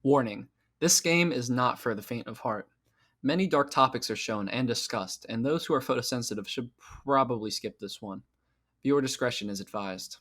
Warning: this game is not for the faint of heart. Many dark topics are shown and discussed, and those who are photosensitive should probably skip this one. Viewer discretion is advised.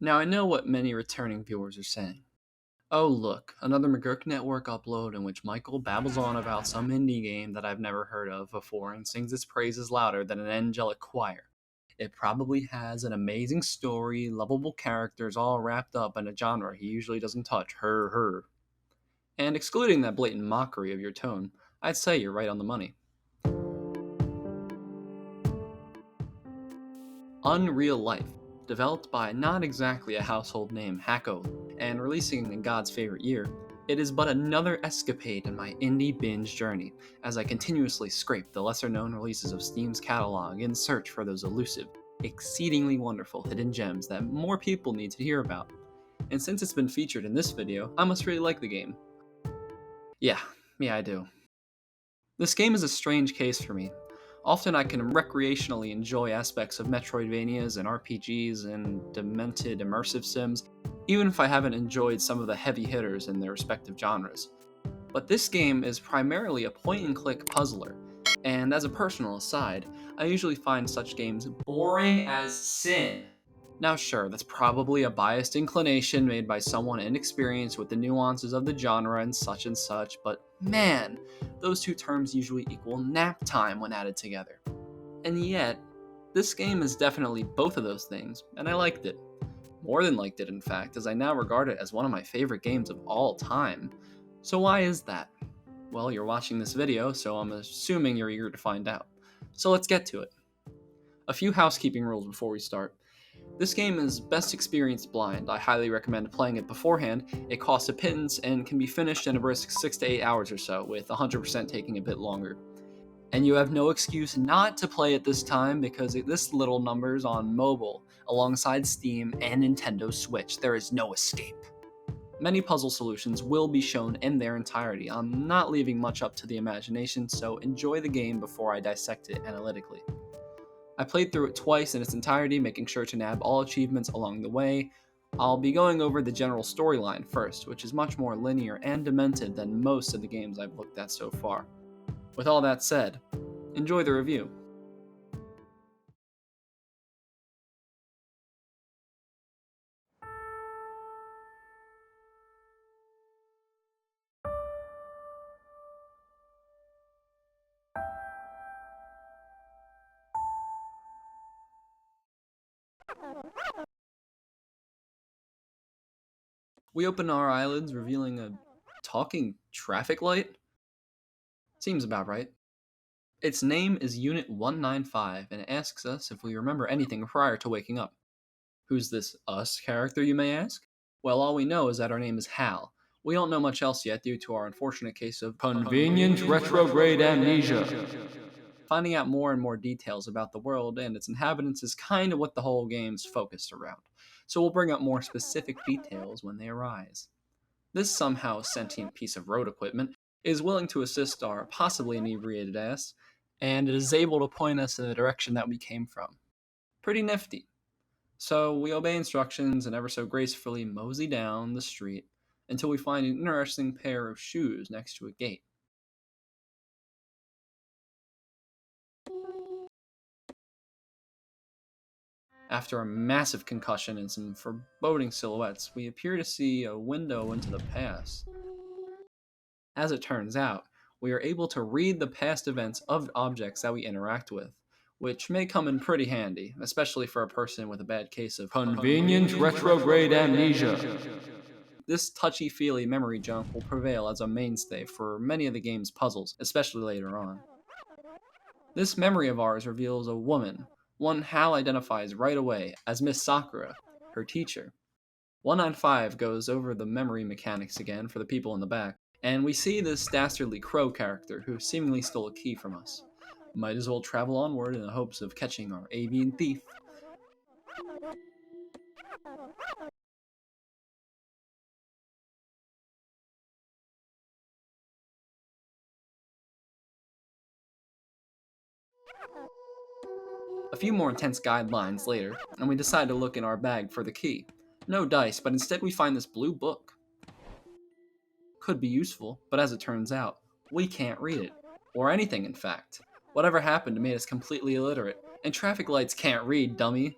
Now I know what many returning viewers are saying. Oh look, another McGurk Network upload in which Michael babbles on about some indie game that I've never heard of before and sings its praises louder than an angelic choir. It probably has an amazing story, lovable characters all wrapped up in a genre he usually doesn't touch, her. And excluding that blatant mockery of your tone, I'd say you're right on the money. Unreal Life, developed by not exactly a household name, Hacko, and releasing in God's favorite year, it is but another escapade in my indie binge journey as I continuously scrape the lesser-known releases of Steam's catalog in search for those elusive, exceedingly wonderful hidden gems that more people need to hear about. And since it's been featured in this video, I must really like the game. Yeah, I do. This game is a strange case for me. Often I can recreationally enjoy aspects of Metroidvanias and RPGs and demented immersive sims, even if I haven't enjoyed some of the heavy hitters in their respective genres. But this game is primarily a point-and-click puzzler, and as a personal aside, I usually find such games boring as sin. Now sure, that's probably a biased inclination made by someone inexperienced with the nuances of the genre and such, but man, those two terms usually equal nap time when added together. And yet, this game is definitely both of those things, and I liked it. More than liked it, in fact, as I now regard it as one of my favorite games of all time. So why is that? Well, you're watching this video, so I'm assuming you're eager to find out. So let's get to it. A few housekeeping rules before we start. This game is best experienced blind. I highly recommend playing it beforehand. It costs a pittance and can be finished in a brisk 6 to 8 hours or so, with 100% taking a bit longer. And you have no excuse not to play it this time because this little numbers on mobile, alongside Steam and Nintendo Switch. There is no escape. Many puzzle solutions will be shown in their entirety. I'm not leaving much up to the imagination, so enjoy the game before I dissect it analytically. I played through it twice in its entirety, making sure to nab all achievements along the way. I'll be going over the general storyline first, which is much more linear and demented than most of the games I've looked at so far. With all that said, enjoy the review. We open our eyelids, revealing a talking traffic light? Seems about right. Its name is Unit 195, and it asks us if we remember anything prior to waking up. Who's this us character, you may ask? Well, all we know is that our name is Hal. We don't know much else yet due to our unfortunate case of convenient retrograde amnesia. Finding out more and more details about the world and its inhabitants is kind of what the whole game's focused around, so we'll bring up more specific details when they arise. This somehow sentient piece of road equipment is willing to assist our possibly inebriated ass, and it is able to point us in the direction that we came from. Pretty nifty. So we obey instructions and ever so gracefully mosey down the street until we find an interesting pair of shoes next to a gate. After a massive concussion and some foreboding silhouettes, we appear to see a window into the past. As it turns out, we are able to read the past events of objects that we interact with, which may come in pretty handy, especially for a person with a bad case of convenient retrograde amnesia. This touchy-feely memory junk will prevail as a mainstay for many of the game's puzzles, especially later on. This memory of ours reveals a woman, one Hal identifies right away as Miss Sakura, her teacher. 195 goes over the memory mechanics again for the people in the back, and we see this dastardly Crow character who seemingly stole a key from us. Might as well travel onward in the hopes of catching our avian thief. A few more intense guidelines later, and we decide to look in our bag for the key. No dice, but instead we find this blue book. Could be useful, but as it turns out, we can't read it. Or anything, in fact. Whatever happened made us completely illiterate, and traffic lights can't read, dummy.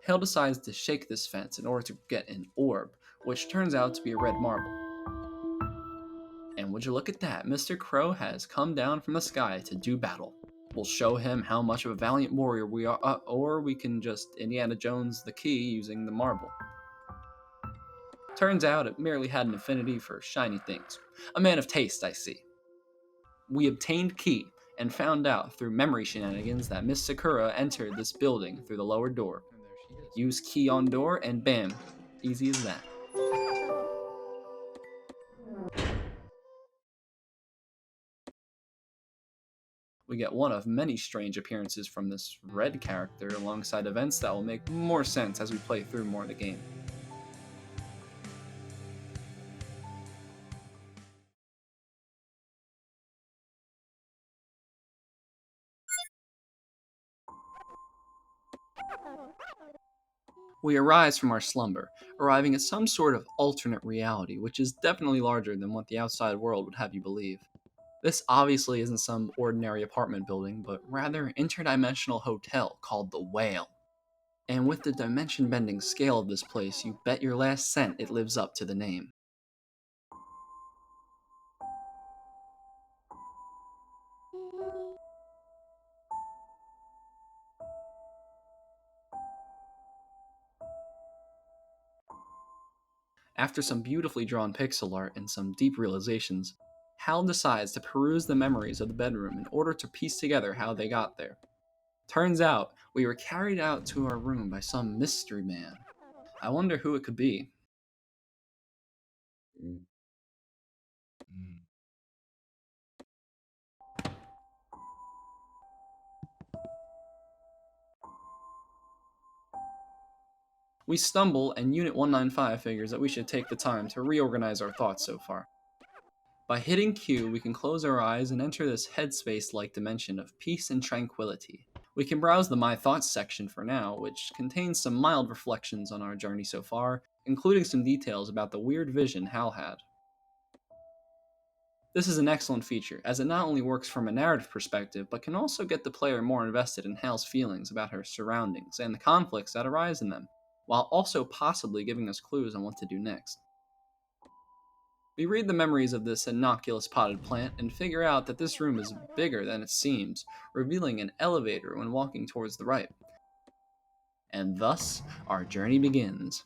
Hale decides to shake this fence in order to get an orb, which turns out to be a red marble. And would you look at that, Mr. Crow has come down from the sky to do battle. We'll show him how much of a valiant warrior we are, or we can just Indiana Jones the key using the marble. Turns out it merely had an affinity for shiny things. A man of taste, I see. We obtained key, and found out through memory shenanigans that Miss Sakura entered this building through the lower door. Use key on door, and bam, easy as that. We get one of many strange appearances from this red character alongside events that will make more sense as we play through more of the game. We arise from our slumber, arriving at some sort of alternate reality, which is definitely larger than what the outside world would have you believe. This obviously isn't some ordinary apartment building, but rather an interdimensional hotel called the Whale. And with the dimension-bending scale of this place, you bet your last cent it lives up to the name. After some beautifully drawn pixel art and some deep realizations, Hal decides to peruse the memories of the bedroom in order to piece together how they got there. Turns out, we were carried out to our room by some mystery man. I wonder who it could be. We stumble, and Unit 195 figures that we should take the time to reorganize our thoughts so far. By hitting Q, we can close our eyes and enter this headspace-like dimension of peace and tranquility. We can browse the My Thoughts section for now, which contains some mild reflections on our journey so far, including some details about the weird vision Hal had. This is an excellent feature, as it not only works from a narrative perspective, but can also get the player more invested in Hal's feelings about her surroundings and the conflicts that arise in them, while also possibly giving us clues on what to do next. We read the memories of this innocuous potted plant and figure out that this room is bigger than it seems, revealing an elevator when walking towards the right. And thus, our journey begins.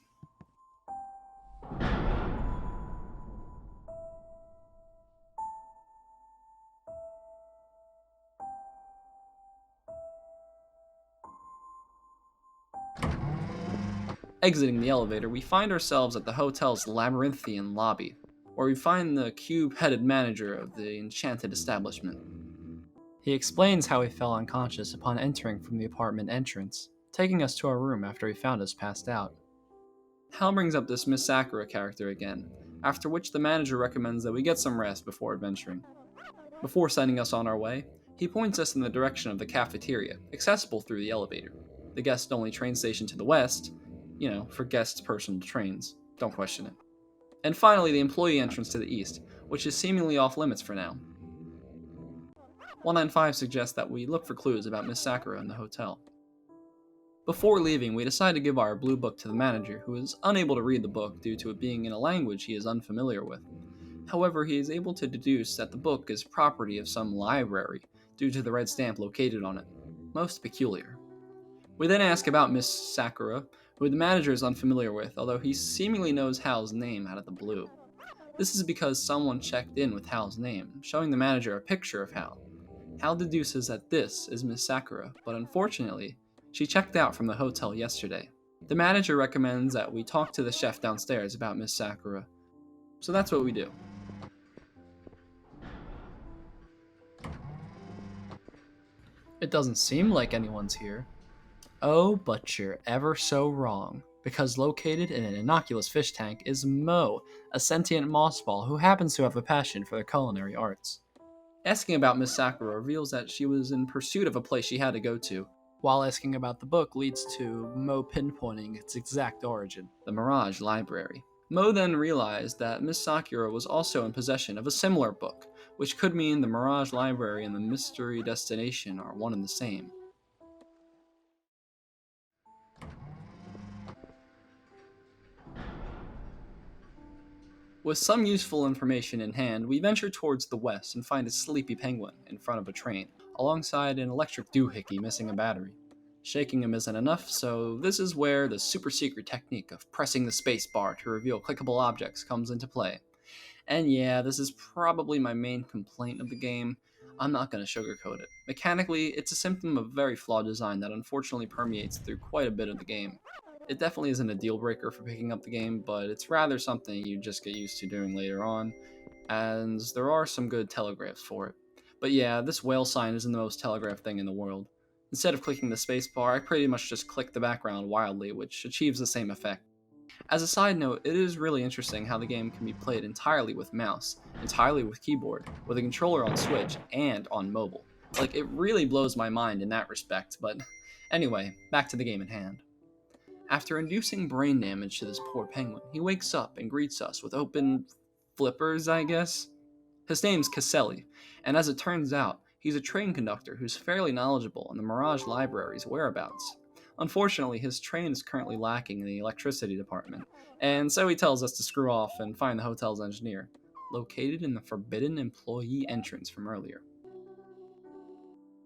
Exiting the elevator, we find ourselves at the hotel's labyrinthian lobby, where we find the cube-headed manager of the enchanted establishment. He explains how he fell unconscious upon entering from the apartment entrance, taking us to our room after he found us passed out. Hal brings up this Miss Sakura character again, after which the manager recommends that we get some rest before adventuring. Before sending us on our way, he points us in the direction of the cafeteria, accessible through the elevator, the guest-only train station to the west, for guests' personal trains, don't question it. And finally, the employee entrance to the east, which is seemingly off limits for now. 195 suggests that we look for clues about Miss Sakura in the hotel. Before leaving, we decide to give our blue book to the manager, who is unable to read the book due to it being in a language he is unfamiliar with. However, he is able to deduce that the book is property of some library, due to the red stamp located on it. Most peculiar. We then ask about Miss Sakura, who the manager is unfamiliar with, although he seemingly knows Hal's name out of the blue. This is because someone checked in with Hal's name, showing the manager a picture of Hal. Hal deduces that this is Miss Sakura, but unfortunately, she checked out from the hotel yesterday. The manager recommends that we talk to the chef downstairs about Miss Sakura, so that's what we do. It doesn't seem like anyone's here. Oh, but you're ever so wrong, because located in an innocuous fish tank is Mo, a sentient mossball who happens to have a passion for the culinary arts. Asking about Miss Sakura reveals that she was in pursuit of a place she had to go to, while asking about the book leads to Mo pinpointing its exact origin, the Mirage Library. Mo then realized that Miss Sakura was also in possession of a similar book, which could mean the Mirage Library and the Mystery Destination are one and the same. With some useful information in hand, we venture towards the west and find a sleepy penguin in front of a train, alongside an electric doohickey missing a battery. Shaking him isn't enough, so this is where the super secret technique of pressing the space bar to reveal clickable objects comes into play. And yeah, this is probably my main complaint of the game. I'm not going to sugarcoat it. Mechanically, it's a symptom of very flawed design that unfortunately permeates through quite a bit of the game. It definitely isn't a deal breaker for picking up the game, but it's rather something you just get used to doing later on, as there are some good telegraphs for it. But yeah, this whale sign isn't the most telegraphed thing in the world. Instead of clicking the spacebar, I pretty much just click the background wildly, which achieves the same effect. As a side note, it is really interesting how the game can be played entirely with mouse, entirely with keyboard, with a controller on Switch, and on mobile. Like, it really blows my mind in that respect, but anyway, back to the game at hand. After inducing brain damage to this poor penguin, he wakes up and greets us with open flippers, I guess? His name's Caselli, and as it turns out, he's a train conductor who's fairly knowledgeable on the Mirage Library's whereabouts. Unfortunately, his train is currently lacking in the electricity department, and so he tells us to screw off and find the hotel's engineer, located in the forbidden employee entrance from earlier.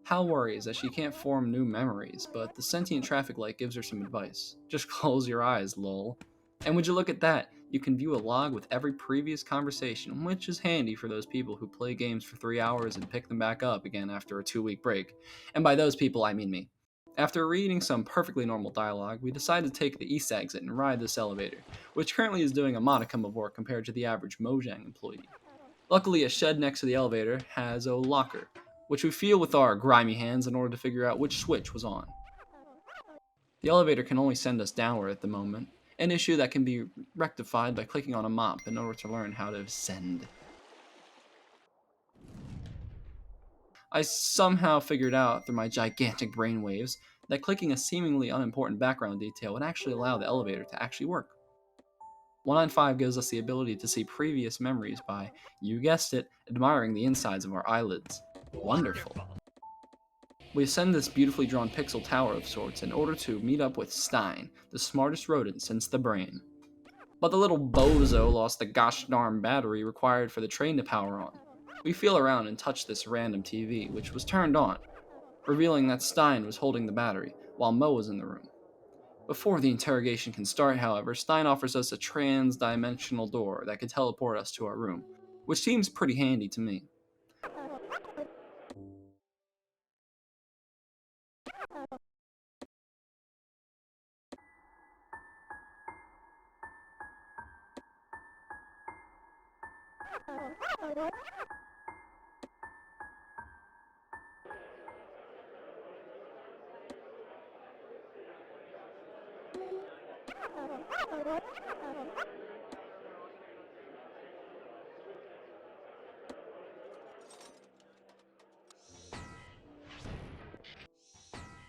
Hal worries that she can't form new memories, but the sentient traffic light gives her some advice. Just close your eyes, lol. And would you look at that, you can view a log with every previous conversation, which is handy for those people who play games for 3 hours and pick them back up again after a 2-week break. And by those people, I mean me. After reading some perfectly normal dialogue, we decide to take the east exit and ride this elevator, which currently is doing a modicum of work compared to the average Mojang employee. Luckily, a shed next to the elevator has a locker, which we feel with our grimy hands in order to figure out which switch was on. The elevator can only send us downward at the moment, an issue that can be rectified by clicking on a mop in order to learn how to ascend. I somehow figured out through my gigantic brainwaves that clicking a seemingly unimportant background detail would actually allow the elevator to actually work. 195 gives us the ability to see previous memories by, you guessed it, admiring the insides of our eyelids. Wonderful. We ascend this beautifully drawn pixel tower of sorts in order to meet up with Stein, the smartest rodent since the brain. But the little bozo lost the gosh darn battery required for the train to power on. We feel around and touch this random TV, which was turned on, revealing that Stein was holding the battery, while Mo was in the room. Before the interrogation can start, however, Stein offers us a trans-dimensional door that could teleport us to our room, which seems pretty handy to me.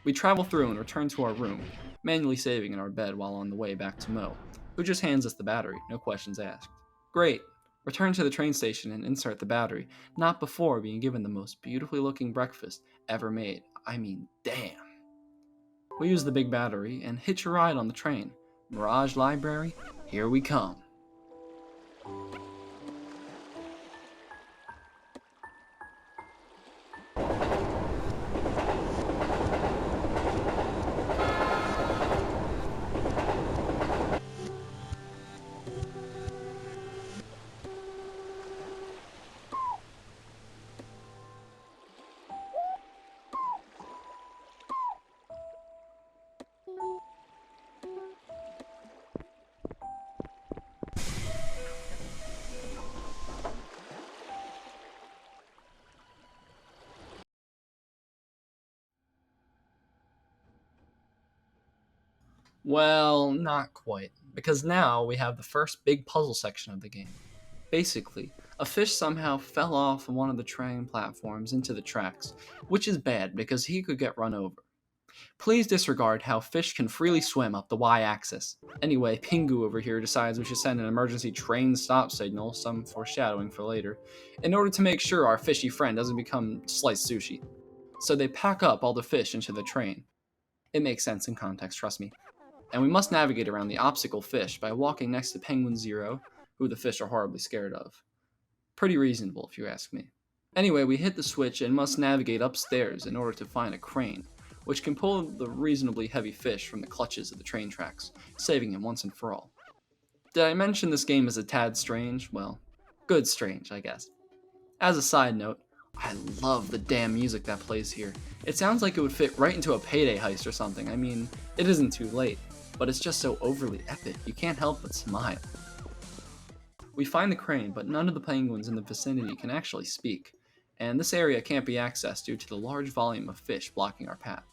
We travel through and return to our room, manually saving in our bed while on the way back to Mo, who just hands us the battery, no questions asked. Great! Return to the train station and insert the battery, not before being given the most beautifully looking breakfast ever made. I mean, damn! We use the big battery and hitch a ride on the train. Mirage Library, here we come. Well, not quite, because now we have the first big puzzle section of the game. Basically, a fish somehow fell off one of the train platforms into the tracks, which is bad because he could get run over. Please disregard how fish can freely swim up the y-axis. Anyway, Pingu over here decides we should send an emergency train stop signal, some foreshadowing for later, in order to make sure our fishy friend doesn't become sliced sushi. So they pack up all the fish into the train. It makes sense in context, trust me. And we must navigate around the obstacle fish by walking next to Penguin Zero, who the fish are horribly scared of. Pretty reasonable, if you ask me. Anyway, we hit the switch and must navigate upstairs in order to find a crane, which can pull the reasonably heavy fish from the clutches of the train tracks, saving him once and for all. Did I mention this game is a tad strange? Well, good strange, I guess. As a side note, I love the damn music that plays here. It sounds like it would fit right into a Payday heist or something. I mean, it isn't too late, but it's just so overly epic, you can't help but smile. We find the crane, but none of the penguins in the vicinity can actually speak, and this area can't be accessed due to the large volume of fish blocking our path.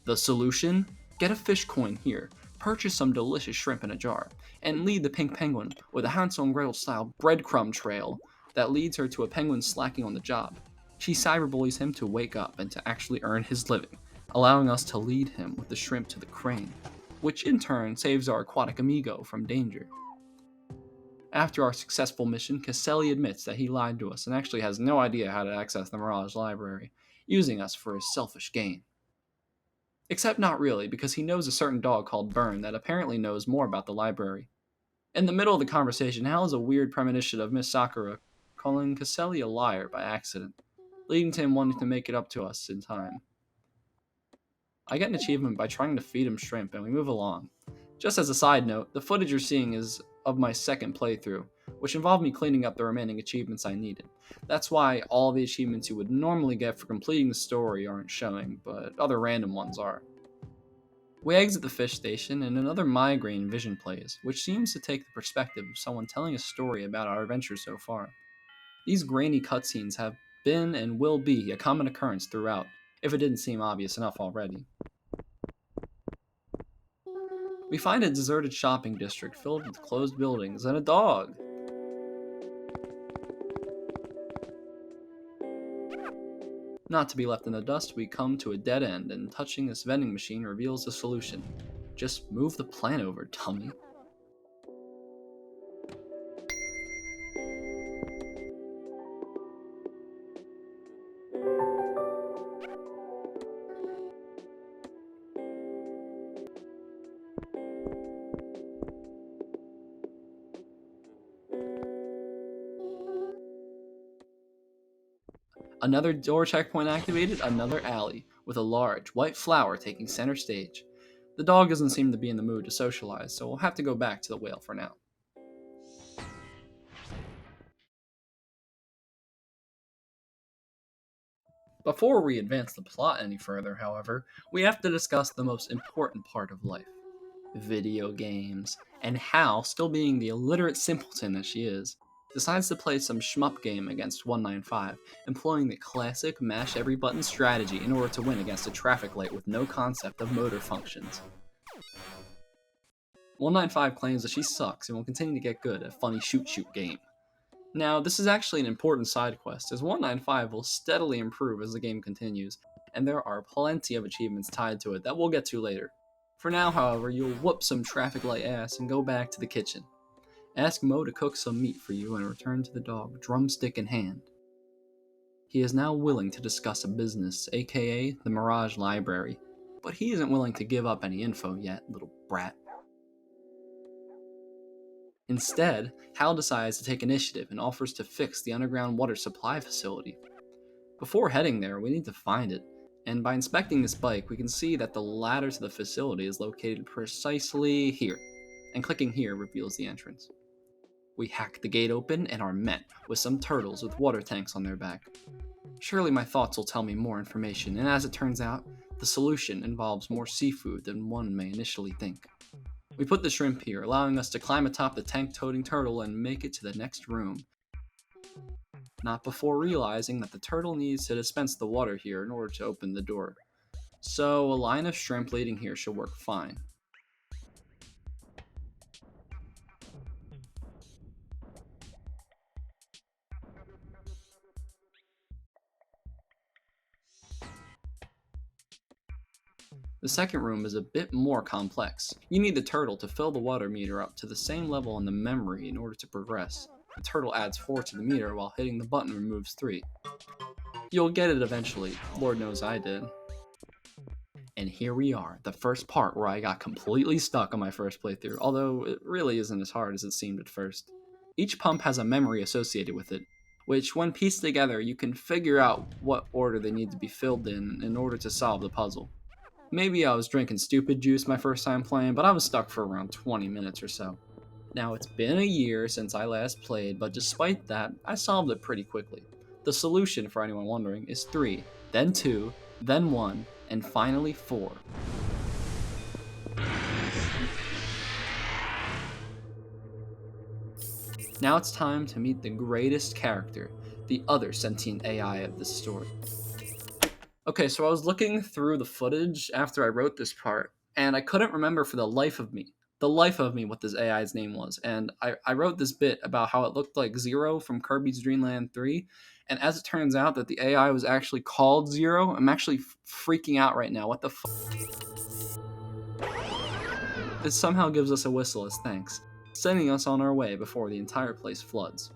The solution? Get a fish coin here, purchase some delicious shrimp in a jar, and lead the pink penguin with a Hansel and Gretel style breadcrumb trail that leads her to a penguin slacking on the job. She cyberbullies him to wake up and to actually earn his living, allowing us to lead him with the shrimp to the crane, which in turn saves our aquatic amigo from danger. After our successful mission, Caselli admits that he lied to us and actually has no idea how to access the Mirage Library, using us for his selfish gain. Except not really, because he knows a certain dog called Burn that apparently knows more about the library. In the middle of the conversation, Hal has a weird premonition of Miss Sakura calling Caselli a liar by accident, leading to him wanting to make it up to us in time. I get an achievement by trying to feed him shrimp, and we move along. Just as a side note, the footage you're seeing is of my second playthrough, which involved me cleaning up the remaining achievements I needed. That's why all the achievements you would normally get for completing the story aren't showing, but other random ones are. We exit the fish station and another migraine vision plays, which seems to take the perspective of someone telling a story about our adventures so far. These grainy cutscenes have been and will be a common occurrence throughout, if it didn't seem obvious enough already. We find a deserted shopping district filled with closed buildings and a dog. Not to be left in the dust, we come to a dead end, and touching this vending machine reveals the solution. Just move the plant over, dummy. Another door checkpoint activated, another alley, with a large, white flower taking center stage. The dog doesn't seem to be in the mood to socialize, so we'll have to go back to the whale for now. Before we advance the plot any further, however, we have to discuss the most important part of life. Video games, and Hal, still being the illiterate simpleton that she is, decides to play some shmup game against 195, employing the classic mash every button strategy in order to win against a traffic light with no concept of motor functions. 195 claims that she sucks and will continue to get good at funny shoot-shoot game. Now, this is actually an important side quest, as 195 will steadily improve as the game continues, and there are plenty of achievements tied to it that we'll get to later. For now, however, you'll whoop some traffic light ass and go back to the kitchen. Ask Mo to cook some meat for you and return to the dog, drumstick in hand. He is now willing to discuss a business, aka the Mirage Library, but he isn't willing to give up any info yet, little brat. Instead, Hal decides to take initiative and offers to fix the underground water supply facility. Before heading there, we need to find it, and by inspecting this bike, we can see that the ladder to the facility is located precisely here, and clicking here reveals the entrance. We hack the gate open and are met with some turtles with water tanks on their back. Surely my thoughts will tell me more information, and as it turns out, the solution involves more seafood than one may initially think. We put the shrimp here, allowing us to climb atop the tank-toting turtle and make it to the next room. Not before realizing that the turtle needs to dispense the water here in order to open the door. So a line of shrimp leading here should work fine. The second room is a bit more complex. You need the turtle to fill the water meter up to the same level in the memory in order to progress. The turtle adds 4 to the meter while hitting the button removes 3. You'll get it eventually, Lord knows I did. And here we are, the first part where I got completely stuck on my first playthrough, although it really isn't as hard as it seemed at first. Each pump has a memory associated with it, which when pieced together you can figure out what order they need to be filled in order to solve the puzzle. Maybe I was drinking stupid juice my first time playing, but I was stuck for around 20 minutes or so. Now it's been a year since I last played, but despite that, I solved it pretty quickly. The solution, for anyone wondering, is 3, then 2, then 1, and finally 4. Now it's time to meet the greatest character, the other sentient AI of this story. Okay, so I was looking through the footage after I wrote this part, and I couldn't remember for the life of me what this AI's name was. And I wrote this bit about how it looked like Zero from Kirby's Dream Land 3, and as it turns out that the AI was actually called Zero, I'm actually freaking out right now. What the fuck? This somehow gives us a whistle as thanks, sending us on our way before the entire place floods.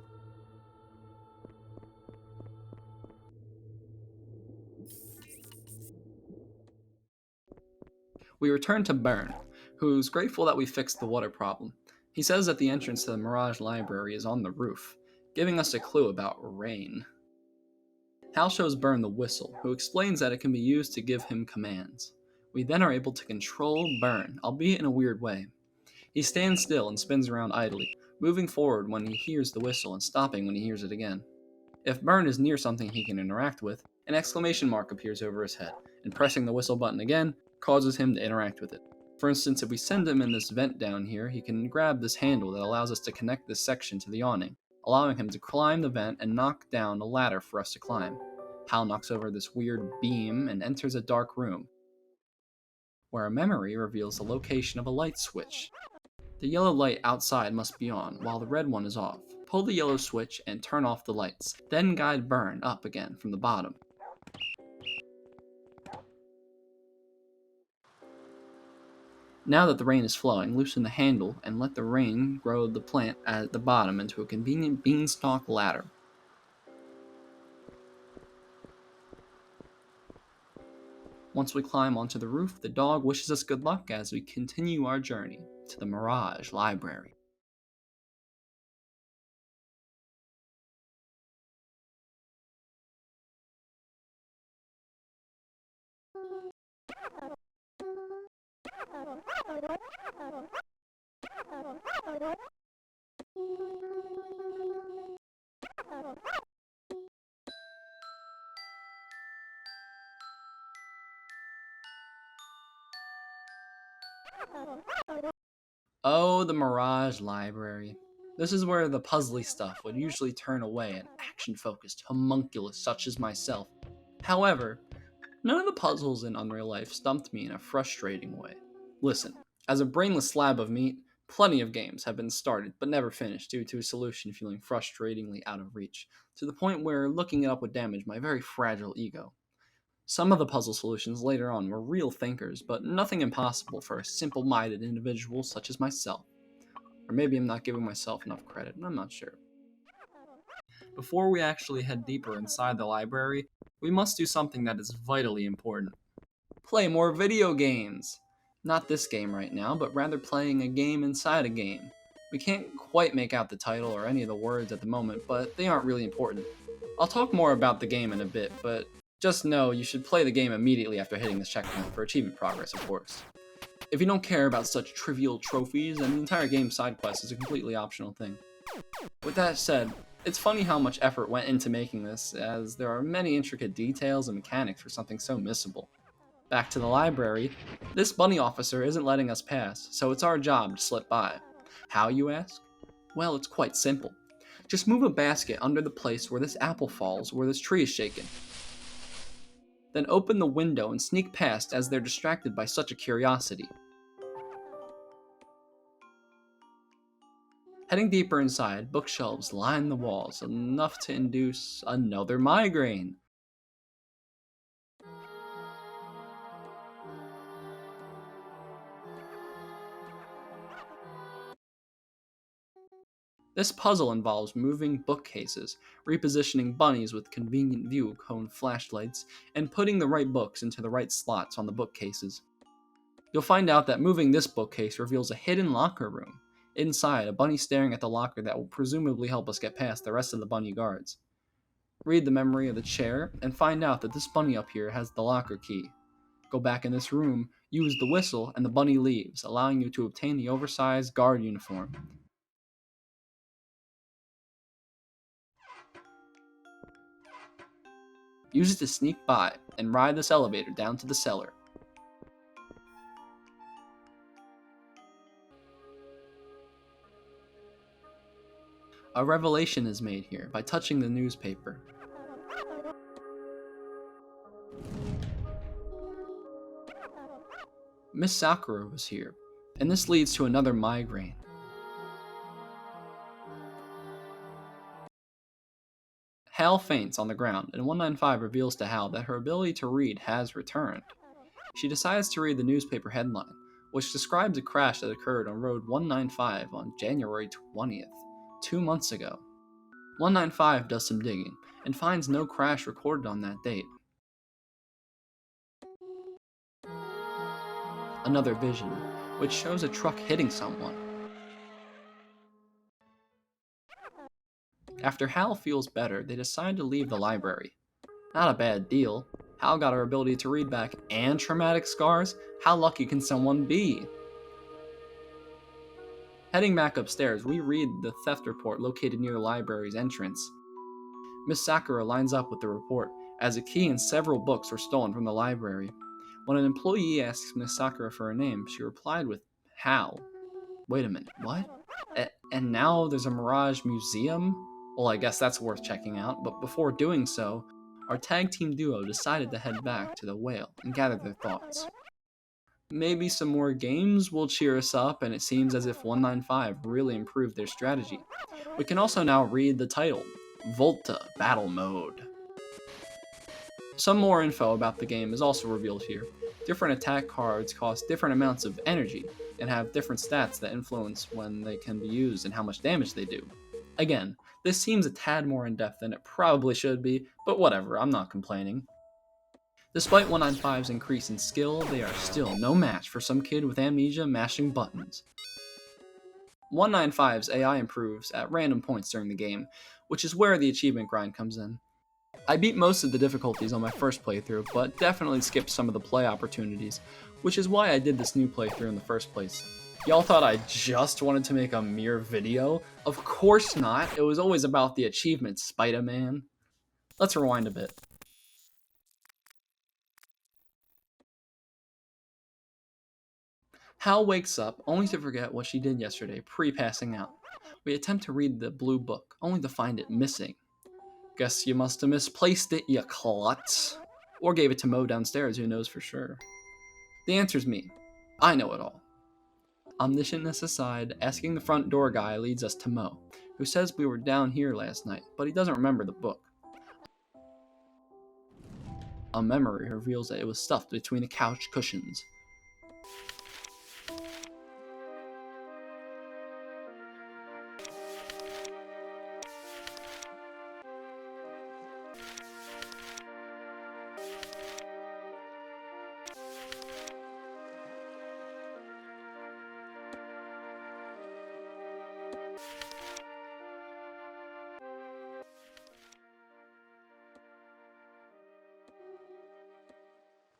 We return to Byrne, who's grateful that we fixed the water problem. He says that the entrance to the Mirage Library is on the roof, giving us a clue about rain. Hal shows Byrne the whistle, who explains that it can be used to give him commands. We then are able to control Byrne, albeit in a weird way. He stands still and spins around idly, moving forward when he hears the whistle and stopping when he hears it again. If Byrne is near something he can interact with, an exclamation mark appears over his head, and pressing the whistle button again causes him to interact with it. For instance, if we send him in this vent down here, he can grab this handle that allows us to connect this section to the awning, allowing him to climb the vent and knock down a ladder for us to climb. Hal knocks over this weird beam and enters a dark room, where a memory reveals the location of a light switch. The yellow light outside must be on, while the red one is off. Pull the yellow switch and turn off the lights, then guide Byrne up again from the bottom. Now that the rain is flowing, loosen the handle and let the rain grow the plant at the bottom into a convenient beanstalk ladder. Once we climb onto the roof, the dog wishes us good luck as we continue our journey to the Mirage Library. Oh, the Mirage Library. This is where the puzzly stuff would usually turn away an action-focused homunculus such as myself. However, none of the puzzles in Unreal Life stumped me in a frustrating way. Listen, as a brainless slab of meat, plenty of games have been started but never finished due to a solution feeling frustratingly out of reach, to the point where looking it up would damage my very fragile ego. Some of the puzzle solutions later on were real thinkers, but nothing impossible for a simple-minded individual such as myself. Or maybe I'm not giving myself enough credit, I'm not sure. Before we actually head deeper inside the library, we must do something that is vitally important. Play more video games! Not this game right now, but rather playing a game inside a game. We can't quite make out the title or any of the words at the moment, but they aren't really important. I'll talk more about the game in a bit, but just know you should play the game immediately after hitting this checkpoint for achievement progress, of course. If you don't care about such trivial trophies, then the entire game's Sidequest is a completely optional thing. With that said, it's funny how much effort went into making this, as there are many intricate details and mechanics for something so missable. Back to the library, this bunny officer isn't letting us pass, so it's our job to slip by. How, you ask? Well, it's quite simple. Just move a basket under the place where this apple falls, where this tree is shaken. Then open the window and sneak past as they're distracted by such a curiosity. Heading deeper inside, bookshelves line the walls, enough to induce another migraine. This puzzle involves moving bookcases, repositioning bunnies with convenient view cone flashlights, and putting the right books into the right slots on the bookcases. You'll find out that moving this bookcase reveals a hidden locker room. Inside, a bunny staring at the locker that will presumably help us get past the rest of the bunny guards. Read the memory of the chair, and find out that this bunny up here has the locker key. Go back in this room, use the whistle, and the bunny leaves, allowing you to obtain the oversized guard uniform. Use it to sneak by, and ride this elevator down to the cellar. A revelation is made here by touching the newspaper. Miss Sakura was here, and this leads to another migraine. Hal faints on the ground, and 195 reveals to Hal that her ability to read has returned. She decides to read the newspaper headline, which describes a crash that occurred on Road 195 on January 20th, 2 months ago. 195 does some digging, and finds no crash recorded on that date. Another vision, which shows a truck hitting someone. After Hal feels better, they decide to leave the library. Not a bad deal. Hal got her ability to read back and traumatic scars? How lucky can someone be? Heading back upstairs, we read the theft report located near the library's entrance. Miss Sakura lines up with the report, as a key and several books were stolen from the library. When an employee asks Miss Sakura for her name, she replied with Hal. Wait a minute, what? And now there's a Mirage Museum? Well, I guess that's worth checking out, but before doing so, our tag team duo decided to head back to the whale and gather their thoughts. Maybe some more games will cheer us up, and it seems as if 195 really improved their strategy. We can also now read the title, Volta Battle Mode. Some more info about the game is also revealed here. Different attack cards cost different amounts of energy, and have different stats that influence when they can be used and how much damage they do. Again, this seems a tad more in-depth than it probably should be, but whatever, I'm not complaining. Despite 195's increase in skill, they are still no match for some kid with amnesia mashing buttons. 195's AI improves at random points during the game, which is where the achievement grind comes in. I beat most of the difficulties on my first playthrough, but definitely skipped some of the play opportunities, which is why I did this new playthrough in the first place. Y'all thought I just wanted to make a mere video? Of course not, it was always about the achievements, Spider-Man. Let's rewind a bit. Hal wakes up, only to forget what she did yesterday, pre-passing out. We attempt to read the blue book, only to find it missing. Guess you must have misplaced it, you klutz. Or gave it to Mo downstairs, who knows for sure. The answer's me. I know it all. Omniscientness aside, asking the front door guy leads us to Mo, who says we were down here last night, but he doesn't remember the book. A memory reveals that it was stuffed between the couch cushions.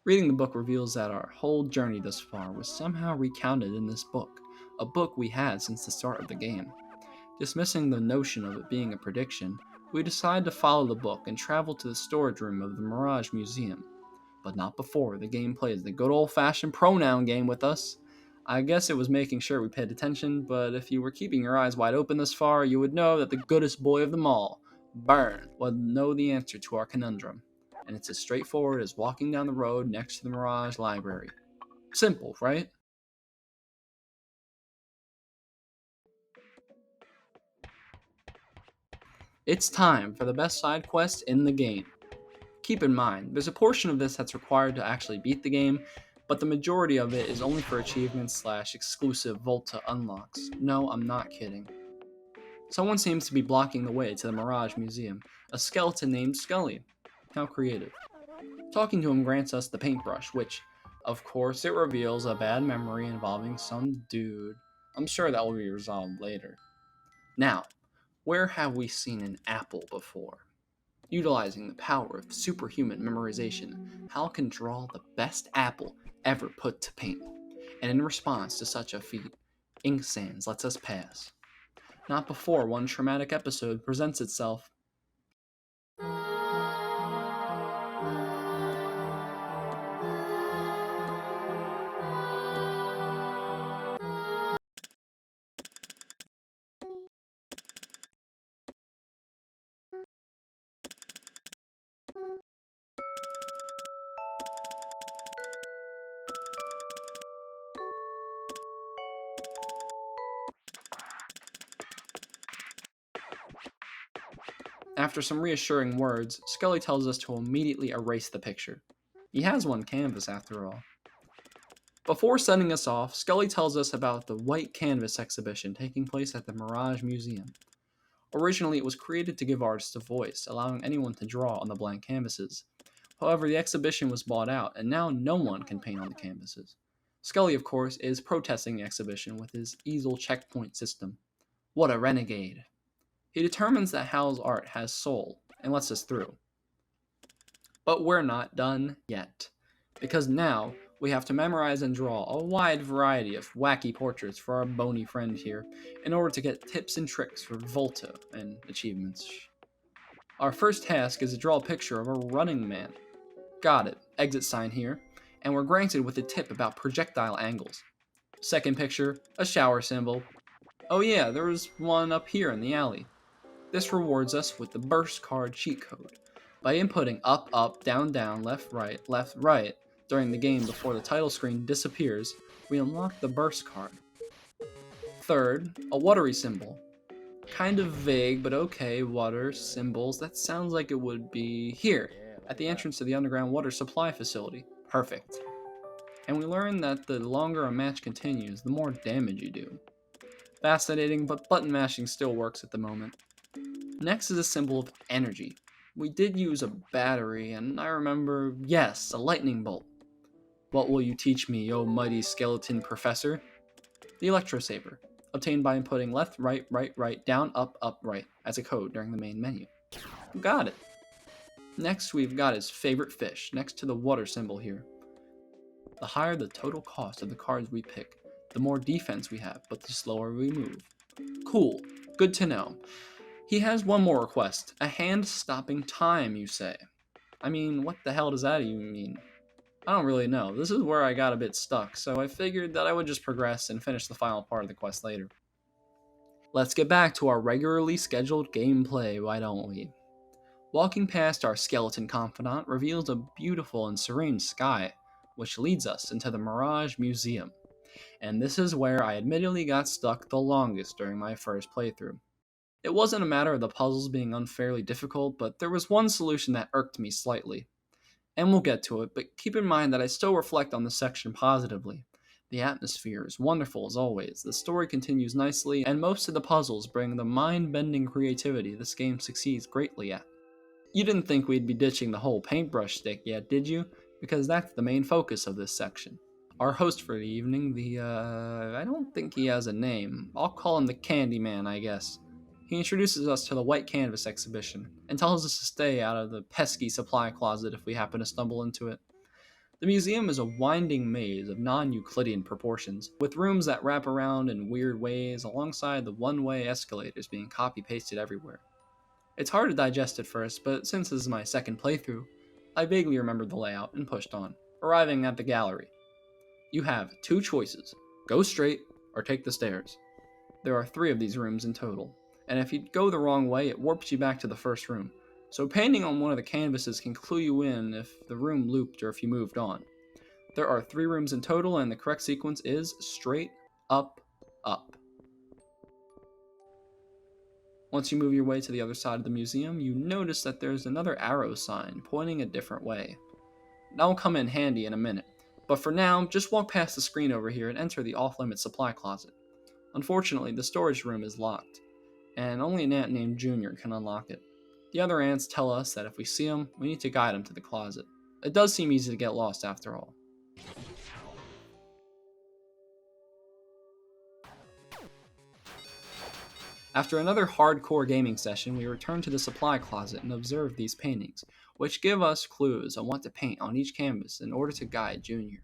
Reading the book reveals that our whole journey thus far was somehow recounted in this book, a book we had since the start of the game. Dismissing the notion of it being a prediction, we decide to follow the book and travel to the storage room of the Mirage Museum. But not before the game plays the good old-fashioned pronoun game with us. I guess it was making sure we paid attention, but if you were keeping your eyes wide open this far, you would know that the goodest boy of them all, Burn, would know the answer to our conundrum. And it's as straightforward as walking down the road next to the Mirage Library. Simple, right? It's time for the best side quest in the game. Keep in mind, there's a portion of this that's required to actually beat the game, but the majority of it is only for achievements / exclusive Volta unlocks. No, I'm not kidding. Someone seems to be blocking the way to the Mirage Museum, a skeleton named Scully. How creative. Talking to him grants us the paintbrush, which, of course, it reveals a bad memory involving some dude. I'm sure that will be resolved later. Now, where have we seen an apple before? Utilizing the power of superhuman memorization, Hal can draw the best apple ever put to paint. And in response to such a feat, Ink Sands lets us pass. Not before one traumatic episode presents itself. After some reassuring words, Scully tells us to immediately erase the picture. He has one canvas after all. Before sending us off, Scully tells us about the White Canvas exhibition taking place at the Mirage Museum. Originally, it was created to give artists a voice, allowing anyone to draw on the blank canvases. However, the exhibition was bought out, and now no one can paint on the canvases. Scully, of course, is protesting the exhibition with his easel checkpoint system. What a renegade. He determines that Hal's art has soul, and lets us through. But we're not done yet, because now we have to memorize and draw a wide variety of wacky portraits for our bony friend here, in order to get tips and tricks for Volta and achievements. Our first task is to draw a picture of a running man. Got it, exit sign here, and we're granted with a tip about projectile angles. Second picture, a shower symbol. Oh yeah, there was one up here in the alley. This rewards us with the burst card cheat code. By inputting up, up, down, down, left, right during the game before the title screen disappears, we unlock the burst card. Third, a watery symbol. Kind of vague, but okay, water, symbols, that sounds like it would be here, at the entrance to the underground water supply facility. Perfect. And we learn that the longer a match continues, the more damage you do. Fascinating, but button mashing still works at the moment. Next is a symbol of energy. We did use a battery, and I remember, yes, a lightning bolt. What will you teach me, O mighty skeleton professor? The electro saber, obtained by inputting left, right, down, up, right, as a code during the main menu. Got it. Next we've got his favorite fish, next to the water symbol here. The higher the total cost of the cards we pick, the more defense we have, but the slower we move. Cool, good to know. He has one more request, a hand-stopping time, you say. I mean, what the hell does that even mean? I don't really know. This is where I got a bit stuck, so I figured that I would just progress and finish the final part of the quest later. Let's get back to our regularly scheduled gameplay, why don't we? Walking past our skeleton confidant reveals a beautiful and serene sky, which leads us into the Mirage Museum. And this is where I admittedly got stuck the longest during my first playthrough. It wasn't a matter of the puzzles being unfairly difficult, but there was one solution that irked me slightly. And we'll get to it, but keep in mind that I still reflect on this section positively. The atmosphere is wonderful as always, the story continues nicely, and most of the puzzles bring the mind-bending creativity this game succeeds greatly at. You didn't think we'd be ditching the whole paintbrush stick yet, did you? Because that's the main focus of this section. Our host for the evening, I don't think he has a name. I'll call him the Candyman, I guess. He introduces us to the White Canvas exhibition, and tells us to stay out of the pesky supply closet if we happen to stumble into it. The museum is a winding maze of non-Euclidean proportions, with rooms that wrap around in weird ways alongside the one-way escalators being copy-pasted everywhere. It's hard to digest at first, but since this is my second playthrough, I vaguely remembered the layout and pushed on, arriving at the gallery. You have two choices, go straight or take the stairs. There are 3 of these rooms in total, and if you go the wrong way, it warps you back to the first room. So painting on one of the canvases can clue you in if the room looped or if you moved on. There are 3 rooms in total, and the correct sequence is straight, up, up. Once you move your way to the other side of the museum, you notice that there's another arrow sign pointing a different way. That will come in handy in a minute, but for now, just walk past the screen over here and enter the off-limits supply closet. Unfortunately, the storage room is locked. and only an ant named Junior can unlock it. The other ants tell us that if we see him, we need to guide him to the closet. It does seem easy to get lost after all. After another hardcore gaming session, we return to the supply closet and observe these paintings, which give us clues on what to paint on each canvas in order to guide Junior.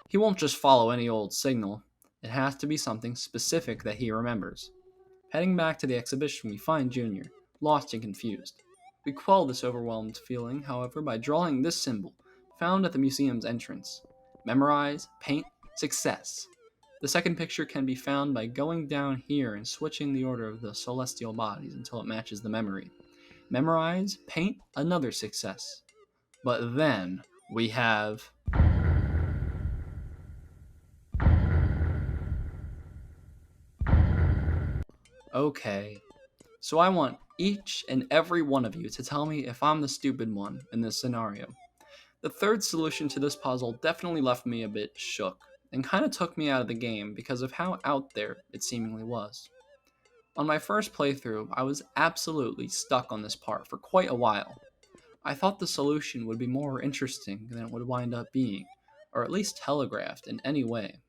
He won't just follow any old signal, it has to be something specific that he remembers. Heading back to the exhibition, we find Junior, lost and confused. We quell this overwhelmed feeling, however, by drawing this symbol, found at the museum's entrance. Memorize, paint, success. The second picture can be found by going down here and switching the order of the celestial bodies until it matches the memory. Memorize, paint, another success. But then we have... Okay, so I want each and every one of you to tell me if I'm the stupid one in this scenario. The third solution to this puzzle definitely left me a bit shook, and kind of took me out of the game because of how out there it seemingly was. On my first playthrough, I was absolutely stuck on this part for quite a while. I thought the solution would be more interesting than it would wind up being, or at least telegraphed in any way.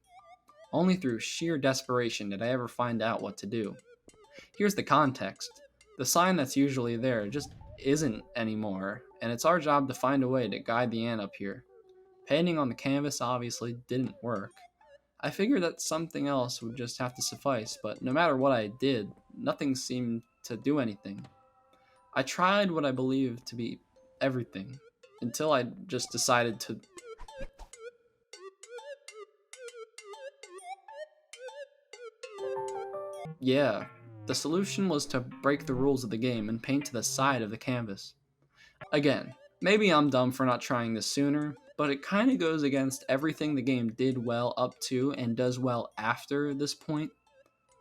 Only through sheer desperation did I ever find out what to do. Here's the context. The sign that's usually there just isn't anymore, and it's our job to find a way to guide the ant up here. Painting on the canvas obviously didn't work. I figured that something else would just have to suffice, but no matter what I did, nothing seemed to do anything. I tried what I believed to be everything, until I just decided to... Yeah, the solution was to break the rules of the game and paint to the side of the canvas. Again, maybe I'm dumb for not trying this sooner, but it kind of goes against everything the game did well up to and does well after this point.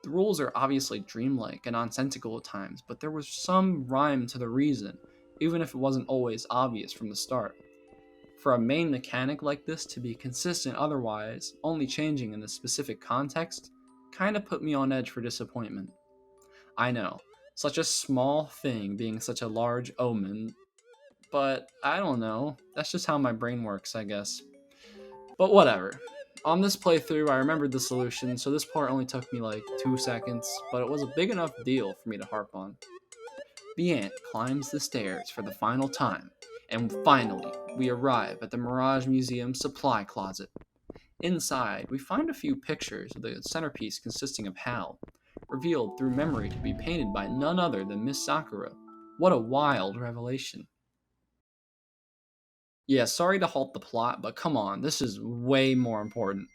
The rules are obviously dreamlike and nonsensical at times, but there was some rhyme to the reason, even if it wasn't always obvious from the start. For a main mechanic like this to be consistent otherwise, only changing in the specific context, kinda put me on edge for disappointment. I know, such a small thing being such a large omen, but I don't know, that's just how my brain works, I guess. But whatever. On this playthrough, I remembered the solution, so this part only took me like 2 seconds, but it was a big enough deal for me to harp on. The ant climbs the stairs for the final time, and finally, we arrive at the Mirage Museum's supply closet. Inside, we find a few pictures of the centerpiece consisting of Hal, revealed through memory to be painted by none other than Miss Sakura. What a wild revelation. Yeah, sorry to halt the plot, but come on, this is way more important.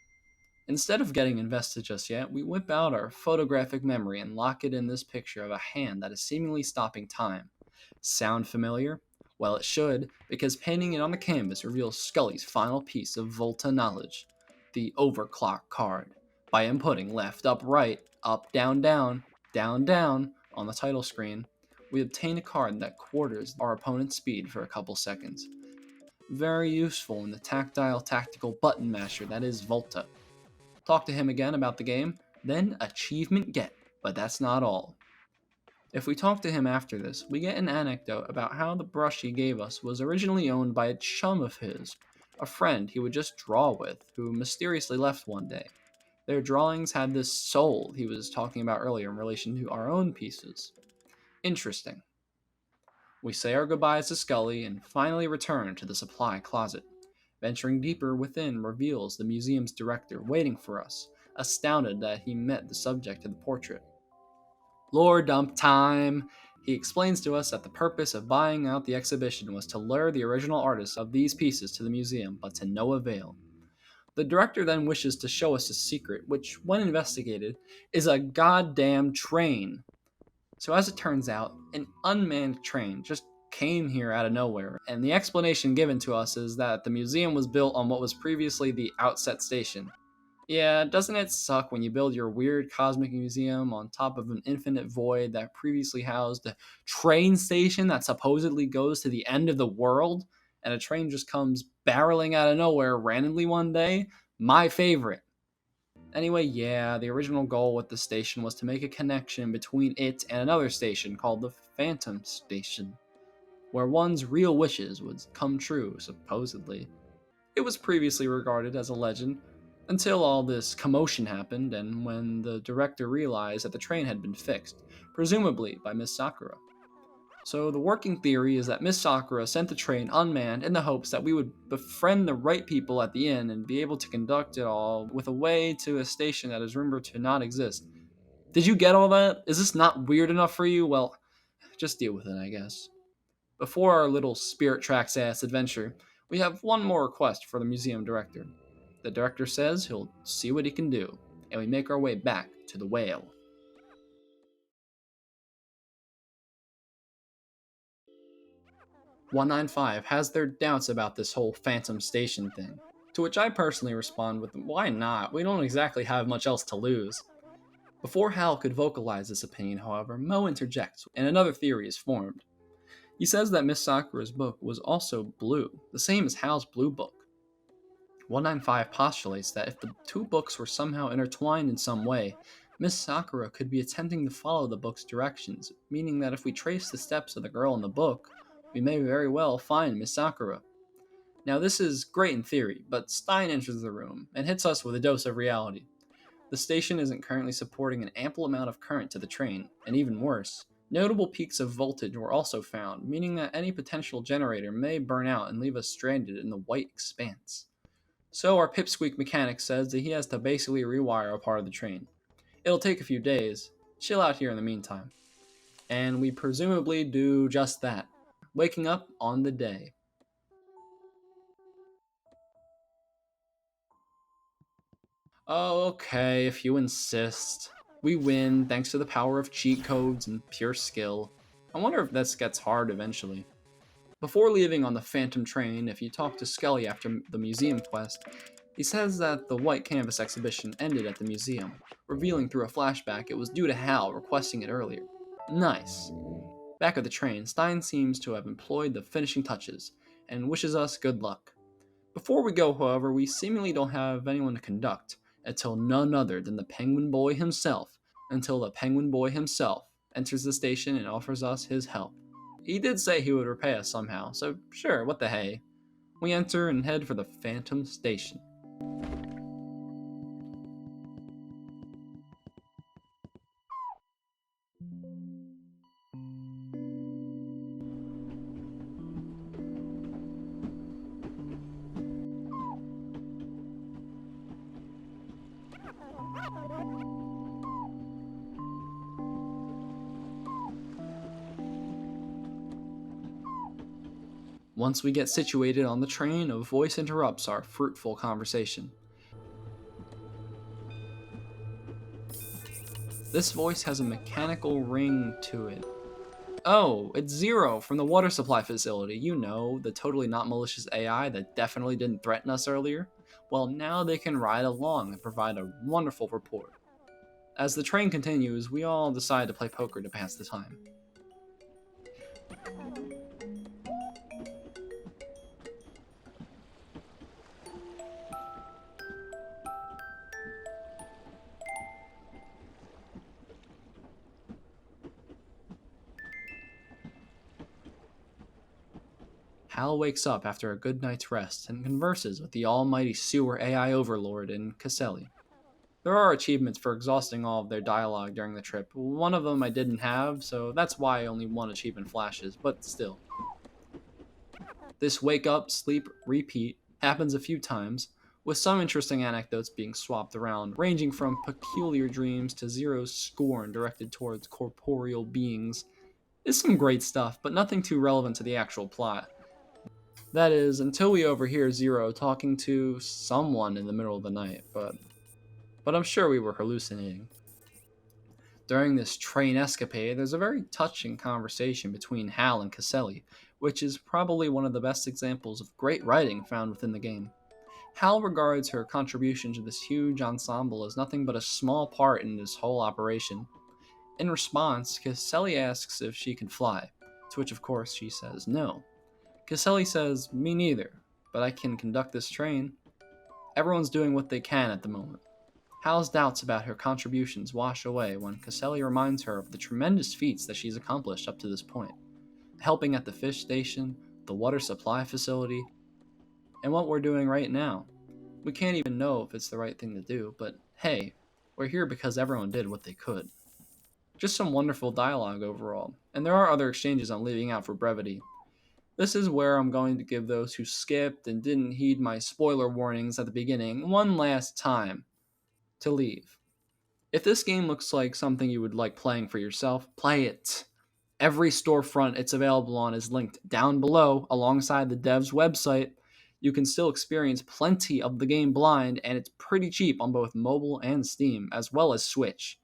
Instead of getting invested just yet, we whip out our photographic memory and lock it in this picture of a hand that is seemingly stopping time. Sound familiar? Well, it should, because painting it on the canvas reveals Scully's final piece of Volta knowledge, the overclock card. By inputting left, up, right, up, down, down, down, down on the title screen, we obtain a card that quarters our opponent's speed for a couple seconds. Very useful in the tactile tactical button masher that is Volta. Talk to him again about the game, then achievement get, but that's not all. If we talk to him after this, we get an anecdote about how the brush he gave us was originally owned by a chum of his, a friend he would just draw with, who mysteriously left one day. Their drawings had this soul he was talking about earlier in relation to our own pieces. Interesting. We say our goodbyes to Scully and finally return to the supply closet. Venturing deeper within reveals the museum's director waiting for us, astounded that he met the subject of the portrait. Lore dump time! He explains to us that the purpose of buying out the exhibition was to lure the original artists of these pieces to the museum, but to no avail. The director then wishes to show us a secret, which, when investigated, is a goddamn train. So as it turns out, an unmanned train just came here out of nowhere, and the explanation given to us is that the museum was built on what was previously the Outset Station. Yeah, doesn't it suck when you build your weird cosmic museum on top of an infinite void that previously housed a train station that supposedly goes to the end of the world, and a train just comes barreling out of nowhere randomly one day? My favorite. Anyway, yeah, the original goal with the station was to make a connection between it and another station called the Phantom Station, where one's real wishes would come true, supposedly. It was previously regarded as a legend until all this commotion happened and when the director realized that the train had been fixed, presumably by Miss Sakura. So the working theory is that Miss Sakura sent the train unmanned in the hopes that we would befriend the right people at the inn and be able to conduct it all with a way to a station that is rumored to not exist. Did you get all that? Is this not weird enough for you? Well, just deal with it, I guess. Before our little Spirit Tracks ass adventure, we have one more request for the museum director. The director says he'll see what he can do, and we make our way back to the whale. 195 has their doubts about this whole Phantom Station thing, to which I personally respond with, why not? We don't exactly have much else to lose. Before Hal could vocalize this opinion, however, Mo interjects, and another theory is formed. He says that Miss Sakura's book was also blue, the same as Hal's blue book. 195 postulates that if the two books were somehow intertwined in some way, Miss Sakura could be attempting to follow the book's directions, meaning that if we trace the steps of the girl in the book, we may very well find Miss Sakura. Now this is great in theory, but Stein enters the room and hits us with a dose of reality. The station isn't currently supporting an ample amount of current to the train, and even worse, notable peaks of voltage were also found, meaning that any potential generator may burn out and leave us stranded in the white expanse. So our pipsqueak mechanic says that he has to basically rewire a part of the train. It'll take a few days. Chill out here in the meantime. And we presumably do just that, waking up on the day. Oh, okay, if you insist. We win thanks to the power of cheat codes and pure skill. I wonder if this gets hard eventually. Before leaving on the Phantom train, if you talk to Skelly after the museum quest, he says that the white canvas exhibition ended at the museum, revealing through a flashback it was due to Hal requesting it earlier. Nice. Back at the train, Stein seems to have employed the finishing touches, and wishes us good luck. Before we go, however, we seemingly don't have anyone to conduct, until none other than the Penguin Boy himself, enters the station and offers us his help. He did say he would repay us somehow, so sure, what the hey. We enter and head for the Phantom Station. Once we get situated on the train, a voice interrupts our fruitful conversation. This voice has a mechanical ring to it. Oh, it's Zero from the water supply facility. You know, the totally not malicious AI that definitely didn't threaten us earlier. Well, now they can ride along and provide a wonderful report. As the train continues, we all decide to play poker to pass the time. Hal wakes up after a good night's rest and converses with the almighty sewer AI overlord in Caselli. There are achievements for exhausting all of their dialogue during the trip. One of them I didn't have, so that's why only one achievement flashes, but still. This wake up, sleep, repeat happens a few times, with some interesting anecdotes being swapped around, ranging from peculiar dreams to Zero's scorn directed towards corporeal beings. It's some great stuff, but nothing too relevant to the actual plot. That is, until we overhear Zero talking to someone in the middle of the night, but I'm sure we were hallucinating. During this train escapade, there's a very touching conversation between Hal and Caselli, which is probably one of the best examples of great writing found within the game. Hal regards her contribution to this huge ensemble as nothing but a small part in this whole operation. In response, Caselli asks if she can fly, to which of course she says no. Caselli says, me neither, but I can conduct this train. Everyone's doing what they can at the moment. Hal's doubts about her contributions wash away when Caselli reminds her of the tremendous feats that she's accomplished up to this point, helping at the fish station, the water supply facility, and what we're doing right now. We can't even know if it's the right thing to do, but hey, we're here because everyone did what they could. Just some wonderful dialogue overall, and there are other exchanges I'm leaving out for brevity. This is where I'm going to give those who skipped and didn't heed my spoiler warnings at the beginning one last time to leave. If this game looks like something you would like playing for yourself, play it. Every storefront it's available on is linked down below alongside the dev's website. You can still experience plenty of the game blind, and it's pretty cheap on both mobile and Steam, as well as Switch.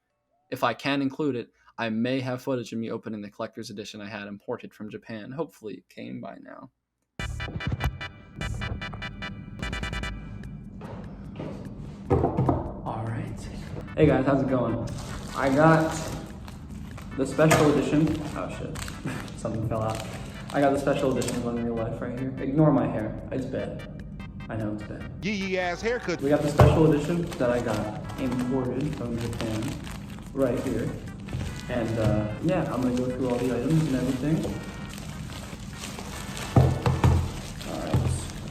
If I can include it, I may have footage of me opening the collector's edition I had imported from Japan. Hopefully it came by now. Alright. Hey guys, how's it going? I got the special edition. Oh shit. Something fell out. I got the special edition of Unreal Life right here. Ignore my hair. It's bad. I know it's bad. Yee ass haircut. We got the special edition that I got imported from Japan right here. And yeah, I'm gonna go through all the items and everything. Alright,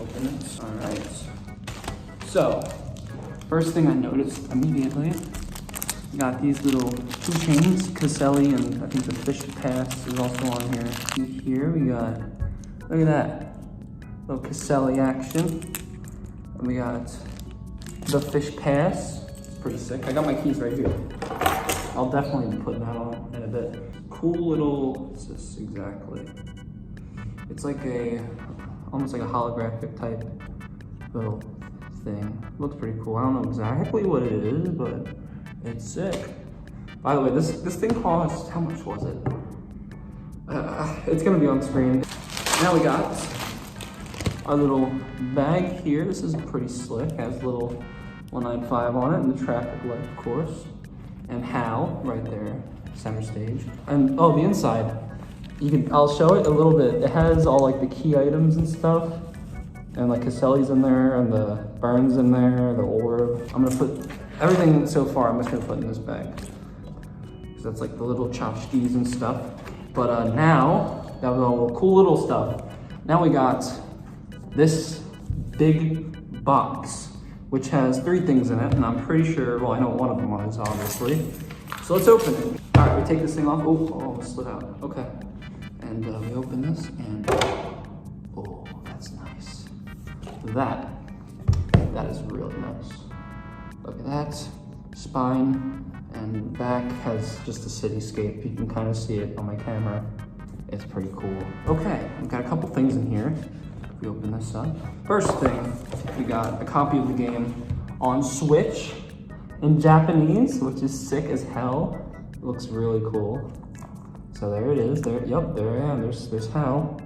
open it. Alright. So, first thing I noticed immediately, got these little two chains, Caselli, and I think the fish pass is also on here. Here we got, look at that, little Caselli action. And we got the fish pass. It's pretty sick. I got my keys right here. I'll definitely be putting that on in a bit. Cool little, what's this exactly? It's like almost like a holographic type little thing. Looks pretty cool. I don't know exactly what it is, but it's sick. By the way, this thing cost, how much was it? It's gonna be on screen. Now we got our little bag here. This is pretty slick. Has little 195 on it and the traffic light, of course. And Hal right there, center stage. And oh, the inside, I'll show it a little bit. It has all like the key items and stuff. And like Caselli's in there, and the Burns in there, the orb. I'm gonna put everything so far, I'm just gonna put in this bag. Because that's like the little tchotchkes and stuff. But now, that was all cool little stuff. Now we got this big box, which has 3 things in it, and I'm pretty sure, well, I know what one of them is, obviously. So let's open it. All right, we take this thing off. Oh, almost slid out. Okay. And we open this, and oh, that's nice. That is really nice. Look at that. Spine and back has just a cityscape. You can kind of see it on my camera. It's pretty cool. Okay, we've got a couple things in here. If we open this up. First thing, we got a copy of the game on Switch in Japanese, which is sick as hell. It looks really cool. So there it is. There I am. There's Hal.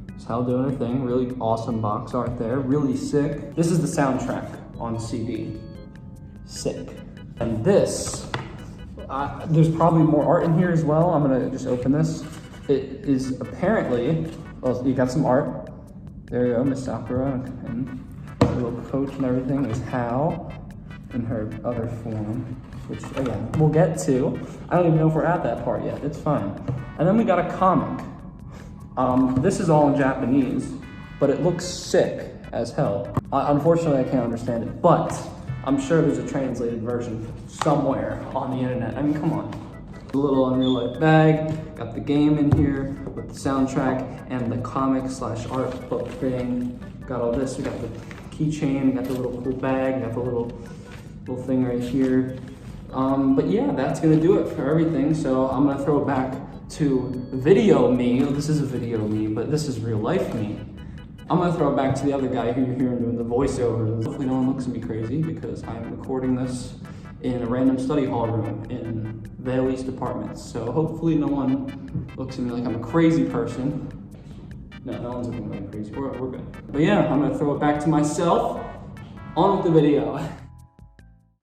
There's Hal doing her thing. Really awesome box art there. Really sick. This is the soundtrack on CD. Sick. And this, there's probably more art in here as well. I'm gonna just open this. It is apparently, well, you got some art. There you go, Miss Sakura, and the little coach and everything. There's Hal in her other form, which again, we'll get to. I don't even know if we're at that part yet, it's fine. And then we got a comic. This is all in Japanese, but it looks sick as hell. Unfortunately, I can't understand it, but I'm sure there's a translated version somewhere on the internet. I mean, come on. A little Unreal Life bag, got the game in here with the soundtrack and the comic / art book thing. Got all this, we got the keychain, we got the little cool bag, got the little thing right here. But yeah, that's gonna do it for everything. So I'm gonna throw it back to video me. This is a video me, but this is real life me. I'm gonna throw it back to the other guy who you're hearing doing the voiceovers. Hopefully no one looks at me crazy because I'm recording this in a random study hall room in Vale East Apartments. So hopefully no one looks at me like I'm a crazy person. No one's looking like crazy, we're good. But yeah, I'm gonna throw it back to myself. On with the video.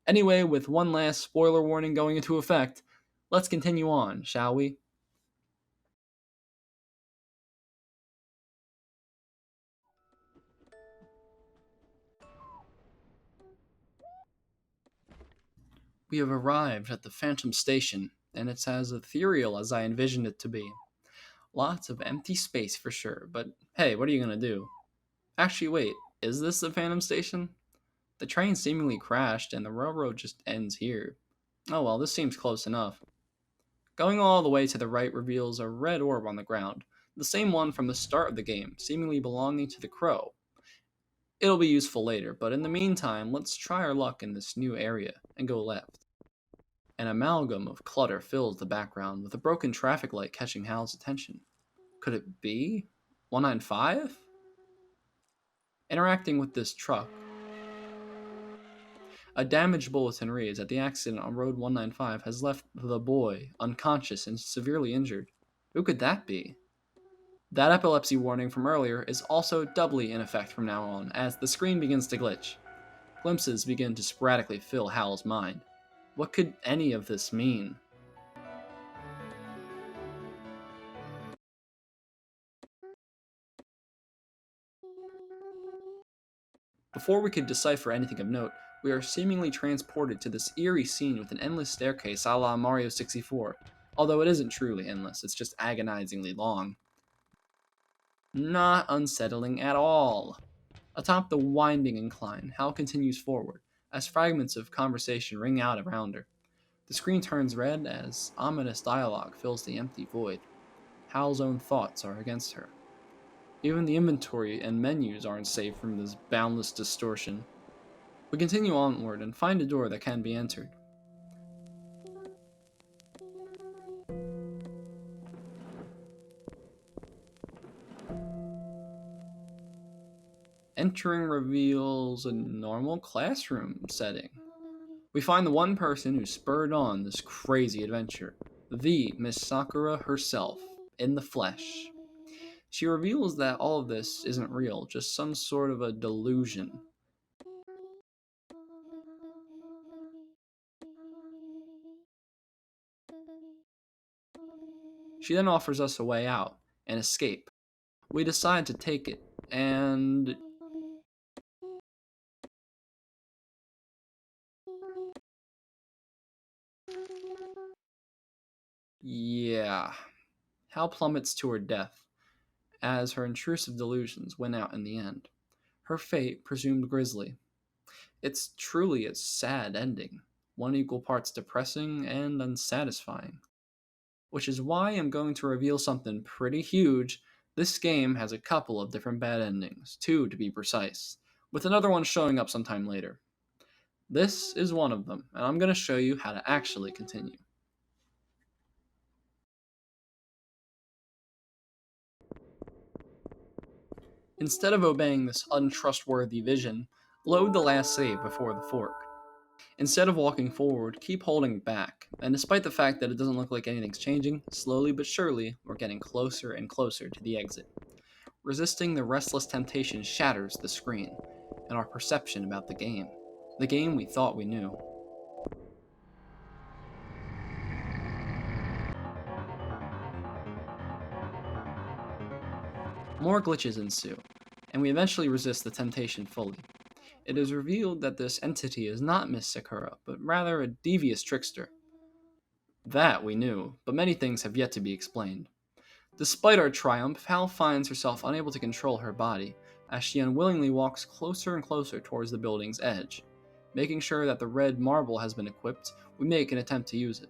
Anyway, with one last spoiler warning going into effect, let's continue on, shall we? We have arrived at the Phantom Station, and it's as ethereal as I envisioned it to be. Lots of empty space for sure, but hey, what are you gonna do? Actually, wait, is this the Phantom Station? The train seemingly crashed, and the railroad just ends here. Oh well, this seems close enough. Going all the way to the right reveals a red orb on the ground, the same one from the start of the game, seemingly belonging to the crow. It'll be useful later, but in the meantime, let's try our luck in this new area and go left. An amalgam of clutter fills the background, with a broken traffic light catching Hal's attention. Could it be 195? Interacting with this truck, a damaged bulletin reads that the accident on Road 195 has left the boy unconscious and severely injured. Who could that be? That epilepsy warning from earlier is also doubly in effect from now on, as the screen begins to glitch. Glimpses begin to sporadically fill Hal's mind. What could any of this mean? Before we could decipher anything of note, we are seemingly transported to this eerie scene with an endless staircase a la Mario 64, although it isn't truly endless, it's just agonizingly long. Not unsettling at all. Atop the winding incline, Hal continues forward, as fragments of conversation ring out around her. The screen turns red as ominous dialogue fills the empty void. Hal's own thoughts are against her. Even the inventory and menus aren't safe from this boundless distortion. We continue onward and find a door that can be entered. Entering reveals a normal classroom setting. We find the one person who spurred on this crazy adventure, the Miss Sakura herself, in the flesh. She reveals that all of this isn't real, just some sort of a delusion. She then offers us a way out, an escape. We decide to take it, and yeah, Hal plummets to her death, as her intrusive delusions win out in the end. Her fate presumed grisly. It's truly a sad ending, one equal parts depressing and unsatisfying. Which is why I'm going to reveal something pretty huge. This game has a couple of different bad endings, two to be precise, with another one showing up sometime later. This is one of them, and I'm going to show you how to actually continue. Instead of obeying this untrustworthy vision, load the last save before the fork. Instead of walking forward, keep holding back, and despite the fact that it doesn't look like anything's changing, slowly but surely, we're getting closer and closer to the exit. Resisting the restless temptation shatters the screen, and our perception about the game we thought we knew. More glitches ensue, and we eventually resist the temptation fully. It is revealed that this entity is not Miss Sakura, but rather a devious trickster. That we knew, but many things have yet to be explained. Despite our triumph, Hal finds herself unable to control her body, as she unwillingly walks closer and closer towards the building's edge. Making sure that the red marble has been equipped, we make an attempt to use it.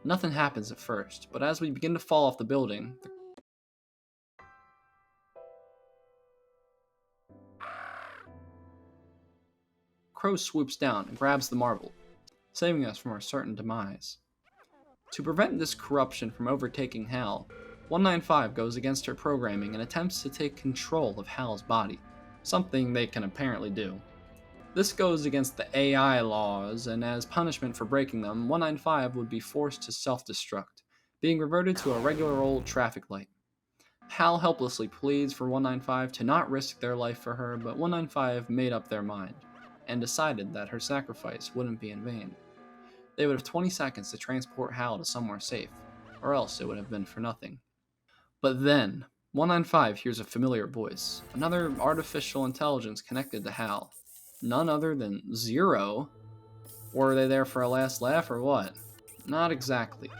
Nothing happens at first, but as we begin to fall off the building, the crow swoops down and grabs the marble, saving us from our certain demise. To prevent this corruption from overtaking Hal, 195 goes against her programming and attempts to take control of Hal's body, something they can apparently do. This goes against the AI laws, and as punishment for breaking them, 195 would be forced to self-destruct, being reverted to a regular old traffic light. Hal helplessly pleads for 195 to not risk their life for her, but 195 made up their mind, and decided that her sacrifice wouldn't be in vain. They would have 20 seconds to transport Hal to somewhere safe, or else it would have been for nothing. But then, 195 hears a familiar voice, another artificial intelligence connected to Hal. None other than Zero. Were they there for a last laugh or what? Not exactly.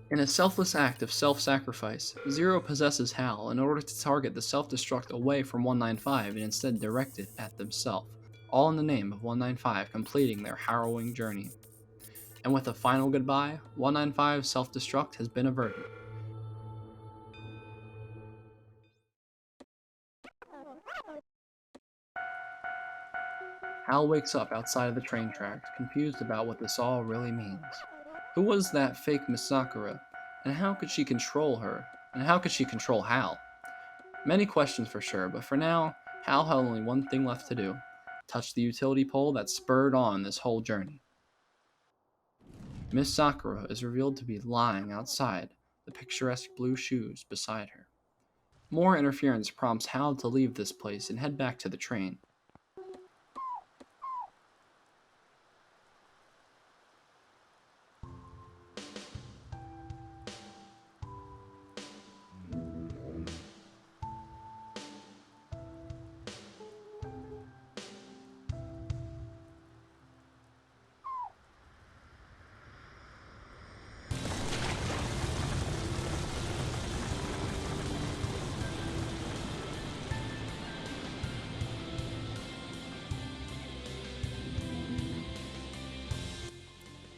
In a selfless act of self-sacrifice, Zero possesses Hal in order to target the self-destruct away from 195 and instead direct it at themselves, all in the name of 195 completing their harrowing journey. And with a final goodbye, 195's self-destruct has been averted. Hal wakes up outside of the train tracks, confused about what this all really means. Who was that fake Miss Sakura? And how could she control her? And how could she control Hal? Many questions for sure, but for now, Hal had only one thing left to do: touch the utility pole that spurred on this whole journey. Miss Sakura is revealed to be lying outside the picturesque blue shoes beside her. More interference prompts Hal to leave this place and head back to the train.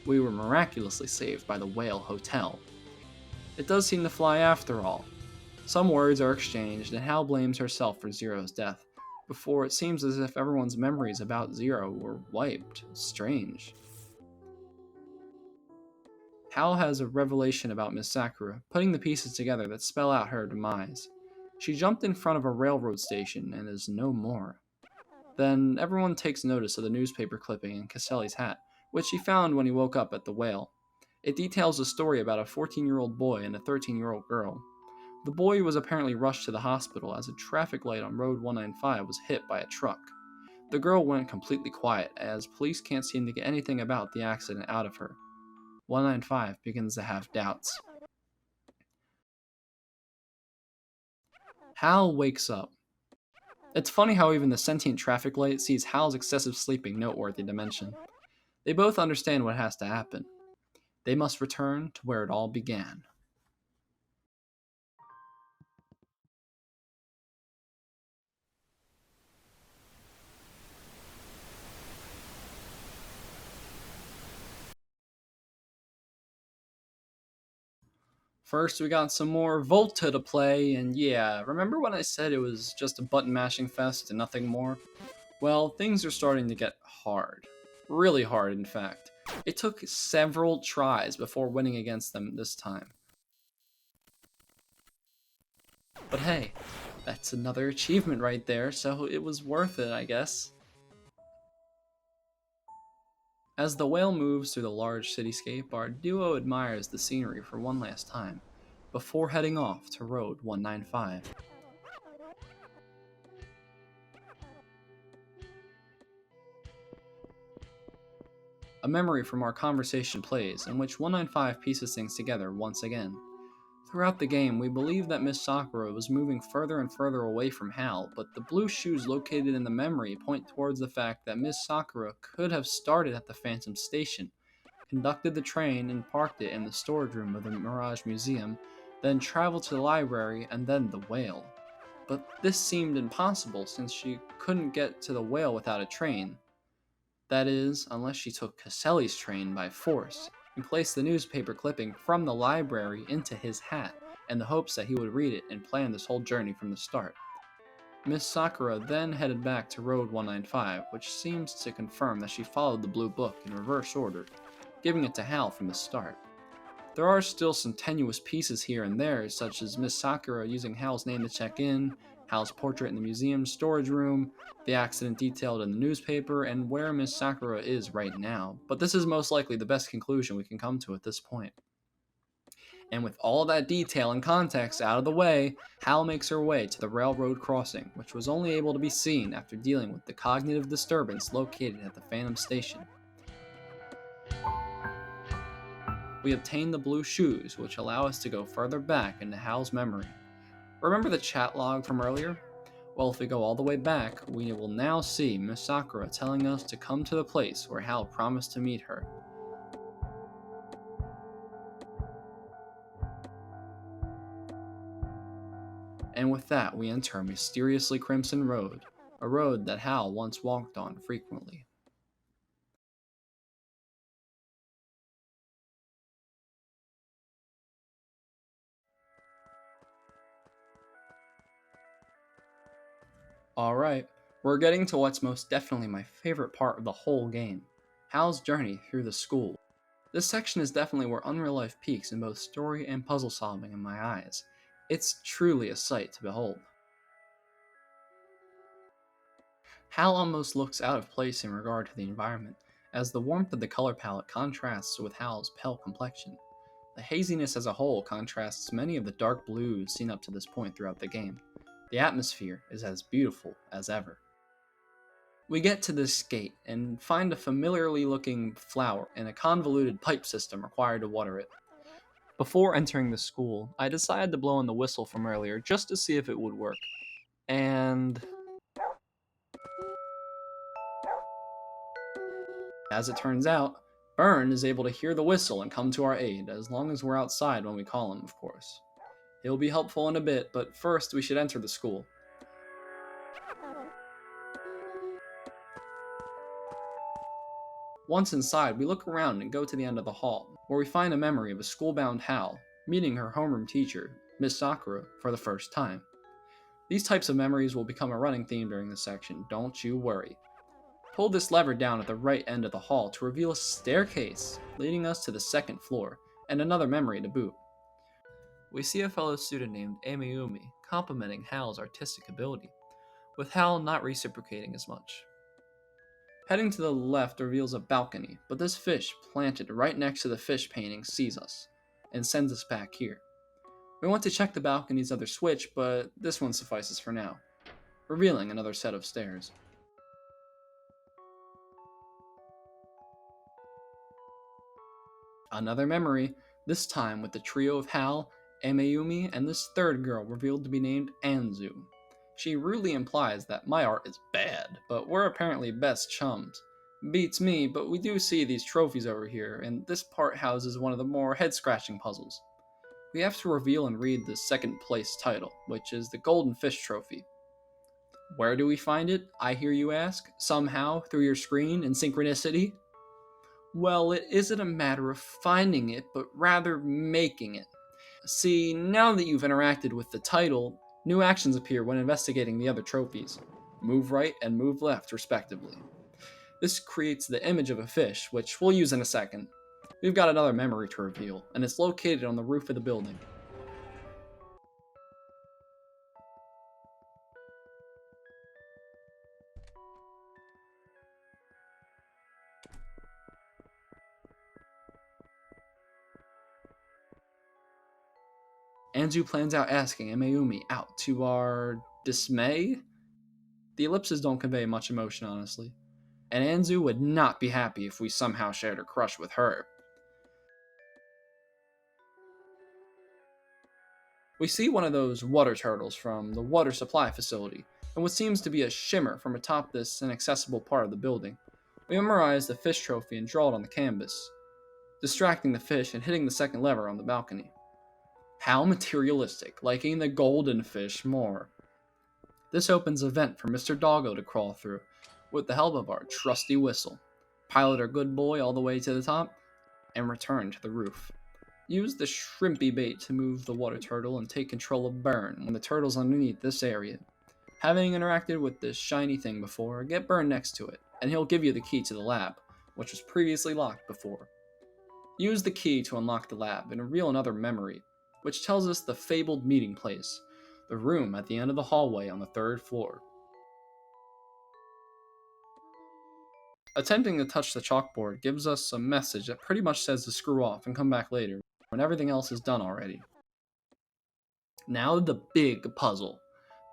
We were miraculously saved by the Whale Hotel. It does seem to fly after all. Some words are exchanged, and Hal blames herself for Zero's death, before it seems as if everyone's memories about Zero were wiped. Strange. Hal has a revelation about Miss Sakura, putting the pieces together that spell out her demise. She jumped in front of a railroad station and is no more. Then everyone takes notice of the newspaper clipping in Caselli's hat, which he found when he woke up at the Whale. It details a story about a 14-year-old boy and a 13-year-old girl. The boy was apparently rushed to the hospital as a traffic light on Road 195 was hit by a truck. The girl went completely quiet, as police can't seem to get anything about the accident out of her. 195 begins to have doubts. Hal wakes up. It's funny how even the sentient traffic light sees Hal's excessive sleeping noteworthy to mention. They both understand what has to happen. They must return to where it all began. First, we got some more Volta to play, and yeah, remember when I said it was just a button mashing fest and nothing more? Well, things are starting to get hard. Really hard, in fact. It took several tries before winning against them this time. But hey, that's another achievement right there, so it was worth it, I guess. As the whale moves through the large cityscape, our duo admires the scenery for one last time, before heading off to Road 195. A memory from our conversation plays, in which 195 pieces things together once again. Throughout the game, we believe that Miss Sakura was moving further and further away from Hal, but the blue shoes located in the memory point towards the fact that Miss Sakura could have started at the Phantom Station, conducted the train and parked it in the storage room of the Mirage Museum, then traveled to the library and then the Whale. But this seemed impossible since she couldn't get to the Whale without a train. That is, unless she took Caselli's train by force and placed the newspaper clipping from the library into his hat in the hopes that he would read it and plan this whole journey from the start. Miss Sakura then headed back to Road 195, which seems to confirm that she followed the blue book in reverse order, giving it to Hal from the start. There are still some tenuous pieces here and there, such as Miss Sakura using Hal's name to check in, Hal's portrait in the museum storage room, the accident detailed in the newspaper, and where Miss Sakura is right now. But this is most likely the best conclusion we can come to at this point. And with all that detail and context out of the way, Hal makes her way to the railroad crossing, which was only able to be seen after dealing with the cognitive disturbance located at the Phantom Station. We obtain the blue shoes, which allow us to go further back into Hal's memory. Remember the chat log from earlier? Well, if we go all the way back, we will now see Miss Sakura telling us to come to the place where Hal promised to meet her. And with that, we enter a mysteriously crimson road, a road that Hal once walked on frequently. Alright, we're getting to what's most definitely my favorite part of the whole game, Hal's journey through the school. This section is definitely where Unreal Life peaks in both story and puzzle solving in my eyes. It's truly a sight to behold. Hal almost looks out of place in regard to the environment, as the warmth of the color palette contrasts with Hal's pale complexion. The haziness as a whole contrasts many of the dark blues seen up to this point throughout the game. The atmosphere is as beautiful as ever. We get to this gate and find a familiarly looking flower and a convoluted pipe system required to water it. Before entering the school, I decided to blow in the whistle from earlier just to see if it would work. And as it turns out, Burn is able to hear the whistle and come to our aid, as long as we're outside when we call him, of course. He'll be helpful in a bit, but first we should enter the school. Once inside, we look around and go to the end of the hall, where we find a memory of a school-bound Hal meeting her homeroom teacher, Miss Sakura, for the first time. These types of memories will become a running theme during this section, don't you worry. Pull this lever down at the right end of the hall to reveal a staircase leading us to the second floor, and another memory to boot. We see a fellow student named Amiumi complimenting Hal's artistic ability, with Hal not reciprocating as much. Heading to the left reveals a balcony, but this fish planted right next to the fish painting sees us, and sends us back here. We want to check the balcony's other switch, but this one suffices for now, revealing another set of stairs. Another memory, this time with the trio of Hal, Amiumi, and this third girl revealed to be named Anzu. She rudely implies that my art is bad, but we're apparently best chums. Beats me, but we do see these trophies over here, and this part houses one of the more head-scratching puzzles. We have to reveal and read the second place title, which is the Golden Fish Trophy. Where do we find it, I hear you ask? Somehow, through your screen in synchronicity? Well, it isn't a matter of finding it, but rather making it. See, now that you've interacted with the title, new actions appear when investigating the other trophies. Move right and move left, respectively. This creates the image of a fish, which we'll use in a second. We've got another memory to reveal, and it's located on the roof of the building. Anzu plans out asking Mayumi out to our dismay? The ellipses don't convey much emotion, honestly, and Anzu would not be happy if we somehow shared a crush with her. We see one of those water turtles from the water supply facility, and what seems to be a shimmer from atop this inaccessible part of the building. We memorize the fish trophy and draw it on the canvas, distracting the fish and hitting the second lever on the balcony. How materialistic, liking the golden fish more. This opens a vent for Mr. Doggo to crawl through, with the help of our trusty whistle. Pilot our good boy all the way to the top, and return to the roof. Use the shrimpy bait to move the water turtle and take control of Burn when the turtle's underneath this area. Having interacted with this shiny thing before, get Burn next to it, and he'll give you the key to the lab, which was previously locked before. Use the key to unlock the lab and reveal another memory, which tells us the fabled meeting place, the room at the end of the hallway on the third floor. Attempting to touch the chalkboard gives us a message that pretty much says to screw off and come back later, when everything else is done already. Now the big puzzle.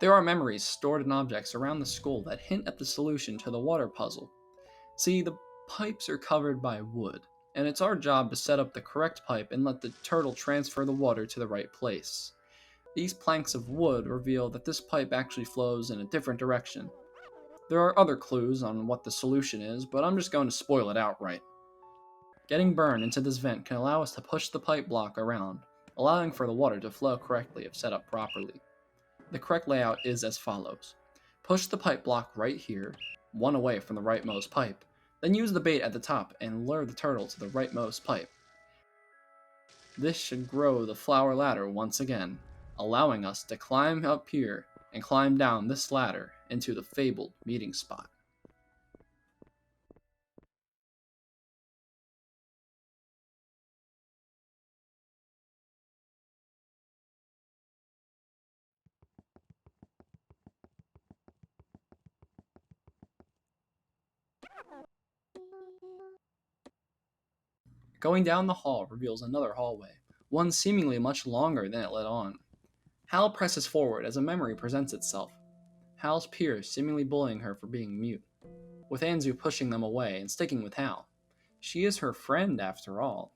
There are memories stored in objects around the school that hint at the solution to the water puzzle. See, the pipes are covered by wood, and it's our job to set up the correct pipe and let the turtle transfer the water to the right place. These planks of wood reveal that this pipe actually flows in a different direction. There are other clues on what the solution is, but I'm just going to spoil it outright. Getting burned into this vent can allow us to push the pipe block around, allowing for the water to flow correctly if set up properly. The correct layout is as follows. Push the pipe block right here, one away from the rightmost pipe, then use the bait at the top and lure the turtle to the rightmost pipe. This should grow the flower ladder once again, allowing us to climb up here and climb down this ladder into the fabled meeting spot. Going down the hall reveals another hallway, one seemingly much longer than it led on. Hal presses forward as a memory presents itself. Hal's peers seemingly bullying her for being mute, with Anzu pushing them away and sticking with Hal. She is her friend after all.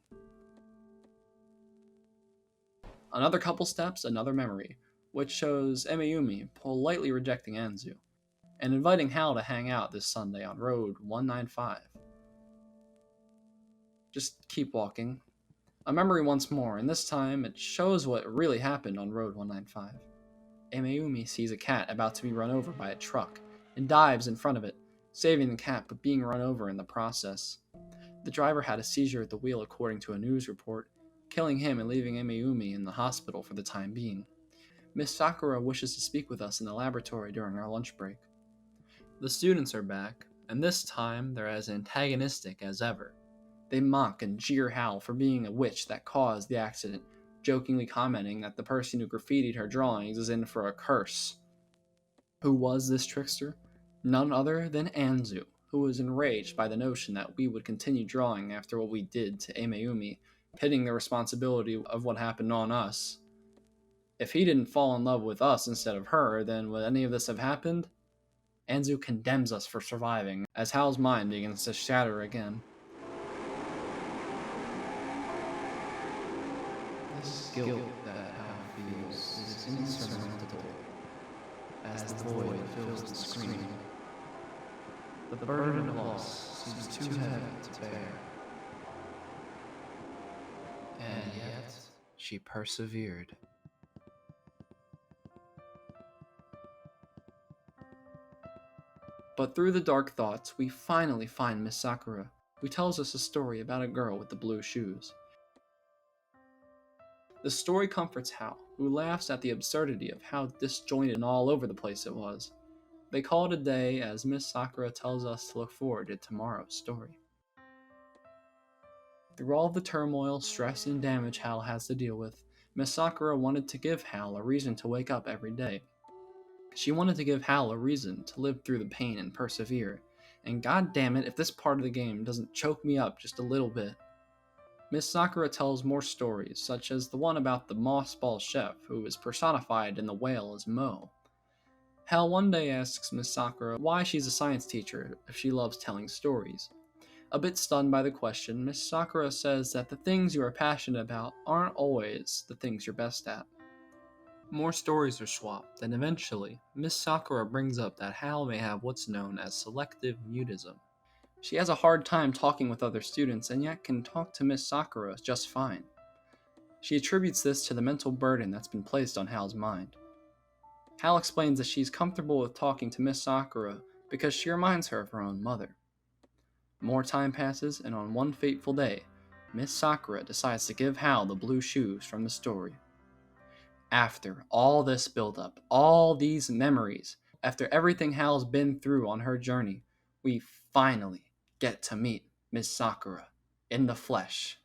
Another couple steps, another memory, which shows Mayumi politely rejecting Anzu, and inviting Hal to hang out this Sunday on Road 195. Just keep walking. A memory once more, and this time it shows what really happened on Road 195. Mayumi sees a cat about to be run over by a truck, and dives in front of it, saving the cat but being run over in the process. The driver had a seizure at the wheel according to a news report, killing him and leaving Mayumi in the hospital for the time being. Miss Sakura wishes to speak with us in the laboratory during our lunch break. The students are back, and this time they're as antagonistic as ever. They mock and jeer Hal for being a witch that caused the accident, jokingly commenting that the person who graffitied her drawings is in for a curse. Who was this trickster? None other than Anzu, who was enraged by the notion that we would continue drawing after what we did to Mayumi, pitting the responsibility of what happened on us. If he didn't fall in love with us instead of her, then would any of this have happened? Anzu condemns us for surviving, as Hal's mind begins to shatter again. This guilt that Hal feels is insurmountable, as the void fills the screen. The burden of loss seems too heavy to bear. And yet, she persevered. But through the dark thoughts, we finally find Miss Sakura, who tells us a story about a girl with the blue shoes. The story comforts Hal, who laughs at the absurdity of how disjointed and all over the place it was. They call it a day as Miss Sakura tells us to look forward to tomorrow's story. Through all the turmoil, stress, and damage Hal has to deal with, Miss Sakura wanted to give Hal a reason to wake up every day. She wanted to give Hal a reason to live through the pain and persevere, and god damn it if this part of the game doesn't choke me up just a little bit. Miss Sakura tells more stories, such as the one about the mossball chef who is personified in the whale as Mo. Hal one day asks Miss Sakura why she's a science teacher if she loves telling stories. A bit stunned by the question, Miss Sakura says that the things you are passionate about aren't always the things you're best at. More stories are swapped, and eventually, Miss Sakura brings up that Hal may have what's known as selective mutism. She has a hard time talking with other students and yet can talk to Miss Sakura just fine. She attributes this to the mental burden that's been placed on Hal's mind. Hal explains that she's comfortable with talking to Miss Sakura because she reminds her of her own mother. More time passes, and on one fateful day, Miss Sakura decides to give Hal the blue shoes from the story. After all this buildup, all these memories, after everything Hal's been through on her journey, we finally get to meet Miss Sakura in the flesh.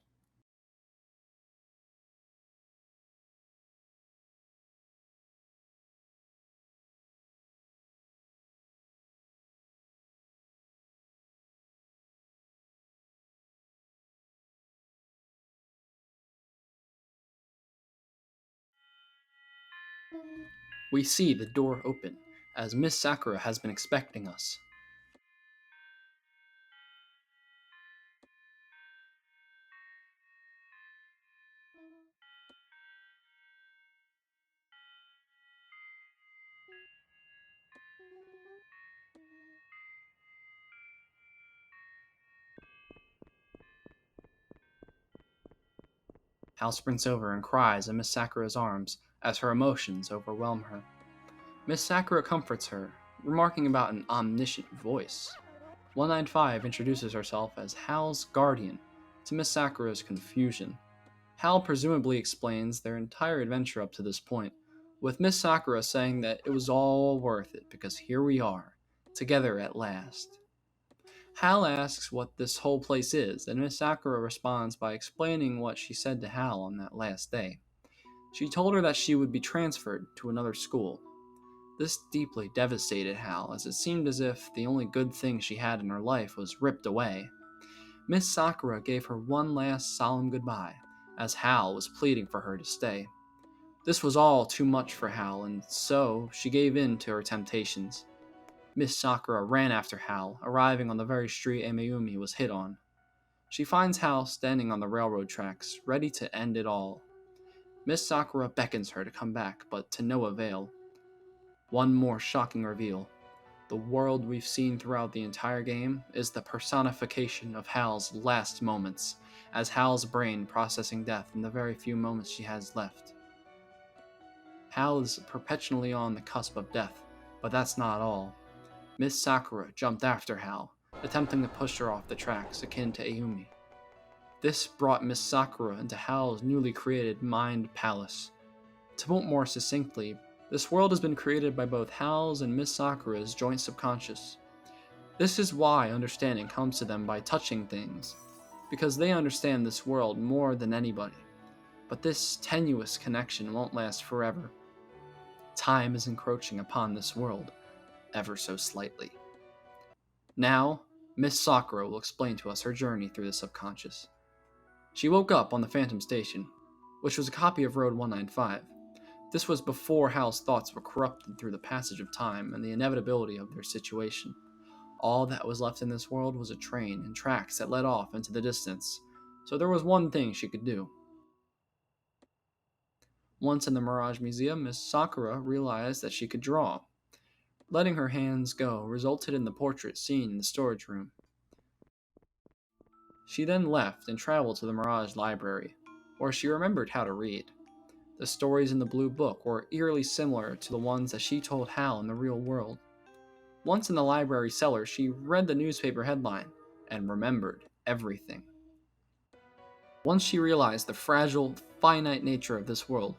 We see the door open, as Miss Sakura has been expecting us. Hal sprints over and cries in Miss Sakura's arms as her emotions overwhelm her. Miss Sakura comforts her, remarking about an omniscient voice. 195 introduces herself as Hal's guardian, to Miss Sakura's confusion. Hal presumably explains their entire adventure up to this point, with Miss Sakura saying that it was all worth it because here we are, together at last. Hal asks what this whole place is, and Miss Sakura responds by explaining what she said to Hal on that last day. She told her that she would be transferred to another school. This deeply devastated Hal, as it seemed as if the only good thing she had in her life was ripped away. Miss Sakura gave her one last solemn goodbye, as Hal was pleading for her to stay. This was all too much for Hal, and so she gave in to her temptations. Miss Sakura ran after Hal, arriving on the very street Mayumi was hit on. She finds Hal standing on the railroad tracks, ready to end it all. Miss Sakura beckons her to come back, but to no avail. One more shocking reveal. The world we've seen throughout the entire game is the personification of Hal's last moments, as Hal's brain processing death in the very few moments she has left. Hal is perpetually on the cusp of death, but that's not all. Miss Sakura jumped after Hal, attempting to push her off the tracks akin to Ayumi. This brought Miss Sakura into Hal's newly created Mind Palace. To put more succinctly, this world has been created by both Hal's and Miss Sakura's joint subconscious. This is why understanding comes to them by touching things, because they understand this world more than anybody. But this tenuous connection won't last forever. Time is encroaching upon this world, ever so slightly. Now, Miss Sakura will explain to us her journey through the subconscious. She woke up on the Phantom Station, which was a copy of Road 195. This was before Hal's thoughts were corrupted through the passage of time and the inevitability of their situation. All that was left in this world was a train and tracks that led off into the distance, so there was one thing she could do. Once in the Mirage Museum, Miss Sakura realized that she could draw. Letting her hands go resulted in the portrait seen in the storage room. She then left and traveled to the Mirage Library, where she remembered how to read. The stories in the blue book were eerily similar to the ones that she told Hal in the real world. Once in the library cellar, she read the newspaper headline and remembered everything. Once she realized the fragile, finite nature of this world,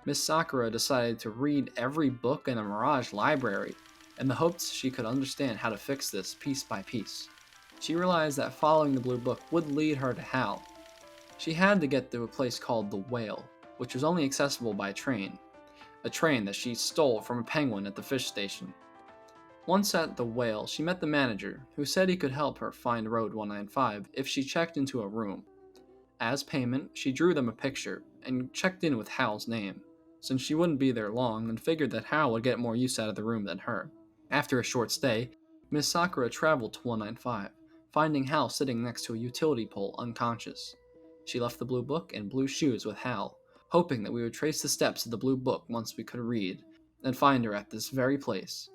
Miss Sakura decided to read every book in the Mirage Library in the hopes she could understand how to fix this piece by piece. She realized that following the blue book would lead her to Hal. She had to get to a place called the Whale, which was only accessible by train, a train that she stole from a penguin at the fish station. Once at the Whale, she met the manager, who said he could help her find Road 195 if she checked into a room. As payment, she drew them a picture and checked in with Hal's name, since she wouldn't be there long and figured that Hal would get more use out of the room than her. After a short stay, Miss Sakura traveled to 195, finding Hal sitting next to a utility pole unconscious. She left the blue book and blue shoes with Hal, hoping that we would trace the steps of the blue book once we could read, and find her at this very place.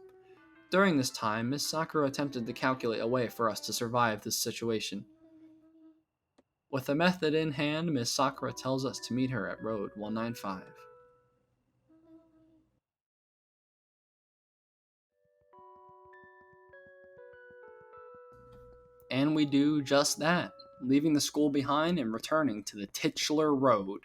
During this time, Miss Sakura attempted to calculate a way for us to survive this situation. With a method in hand, Miss Sakura tells us to meet her at Road 195. And we do just that, leaving the school behind and returning to the titular road.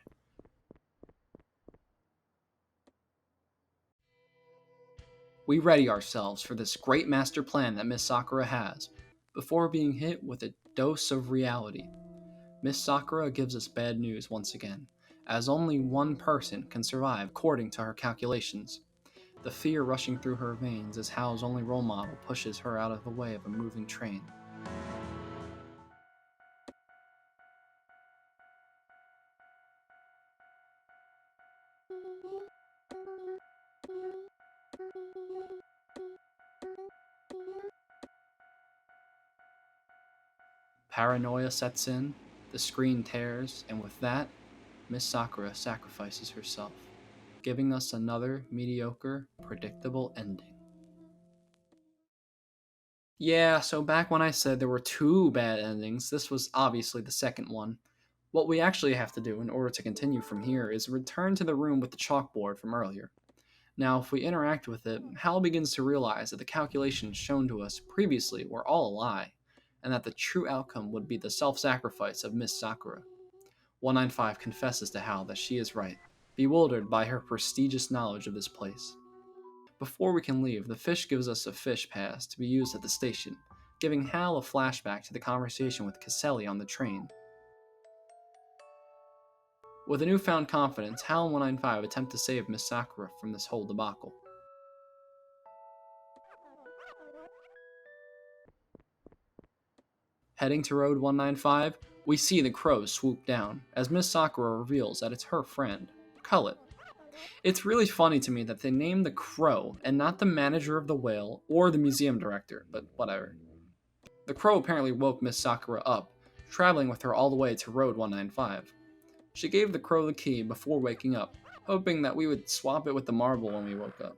We ready ourselves for this great master plan that Miss Sakura has, before being hit with a dose of reality. Miss Sakura gives us bad news once again, as only one person can survive according to her calculations. The fear rushing through her veins as Hal's only role model pushes her out of the way of a moving train. Paranoia sets in, the screen tears, and with that, Miss Sakura sacrifices herself, giving us another mediocre, predictable ending. Yeah, so back when I said there were two bad endings, this was obviously the second one. What we actually have to do in order to continue from here is return to the room with the chalkboard from earlier. Now, if we interact with it, Hal begins to realize that the calculations shown to us previously were all a lie, and that the true outcome would be the self-sacrifice of Miss Sakura. 195 confesses to Hal that she is right, bewildered by her prestigious knowledge of this place. Before we can leave, the fish gives us a fish pass to be used at the station, giving Hal a flashback to the conversation with Caselli on the train. With a newfound confidence, Hal and 195 attempt to save Miss Sakura from this whole debacle. Heading to Road 195, we see the crows swoop down, as Miss Sakura reveals that it's her friend, Cullet. It's really funny to me that they named the crow and not the manager of the whale or the museum director, but whatever. The crow apparently woke Miss Sakura up, traveling with her all the way to Road 195. She gave the crow the key before waking up, hoping that we would swap it with the marble when we woke up.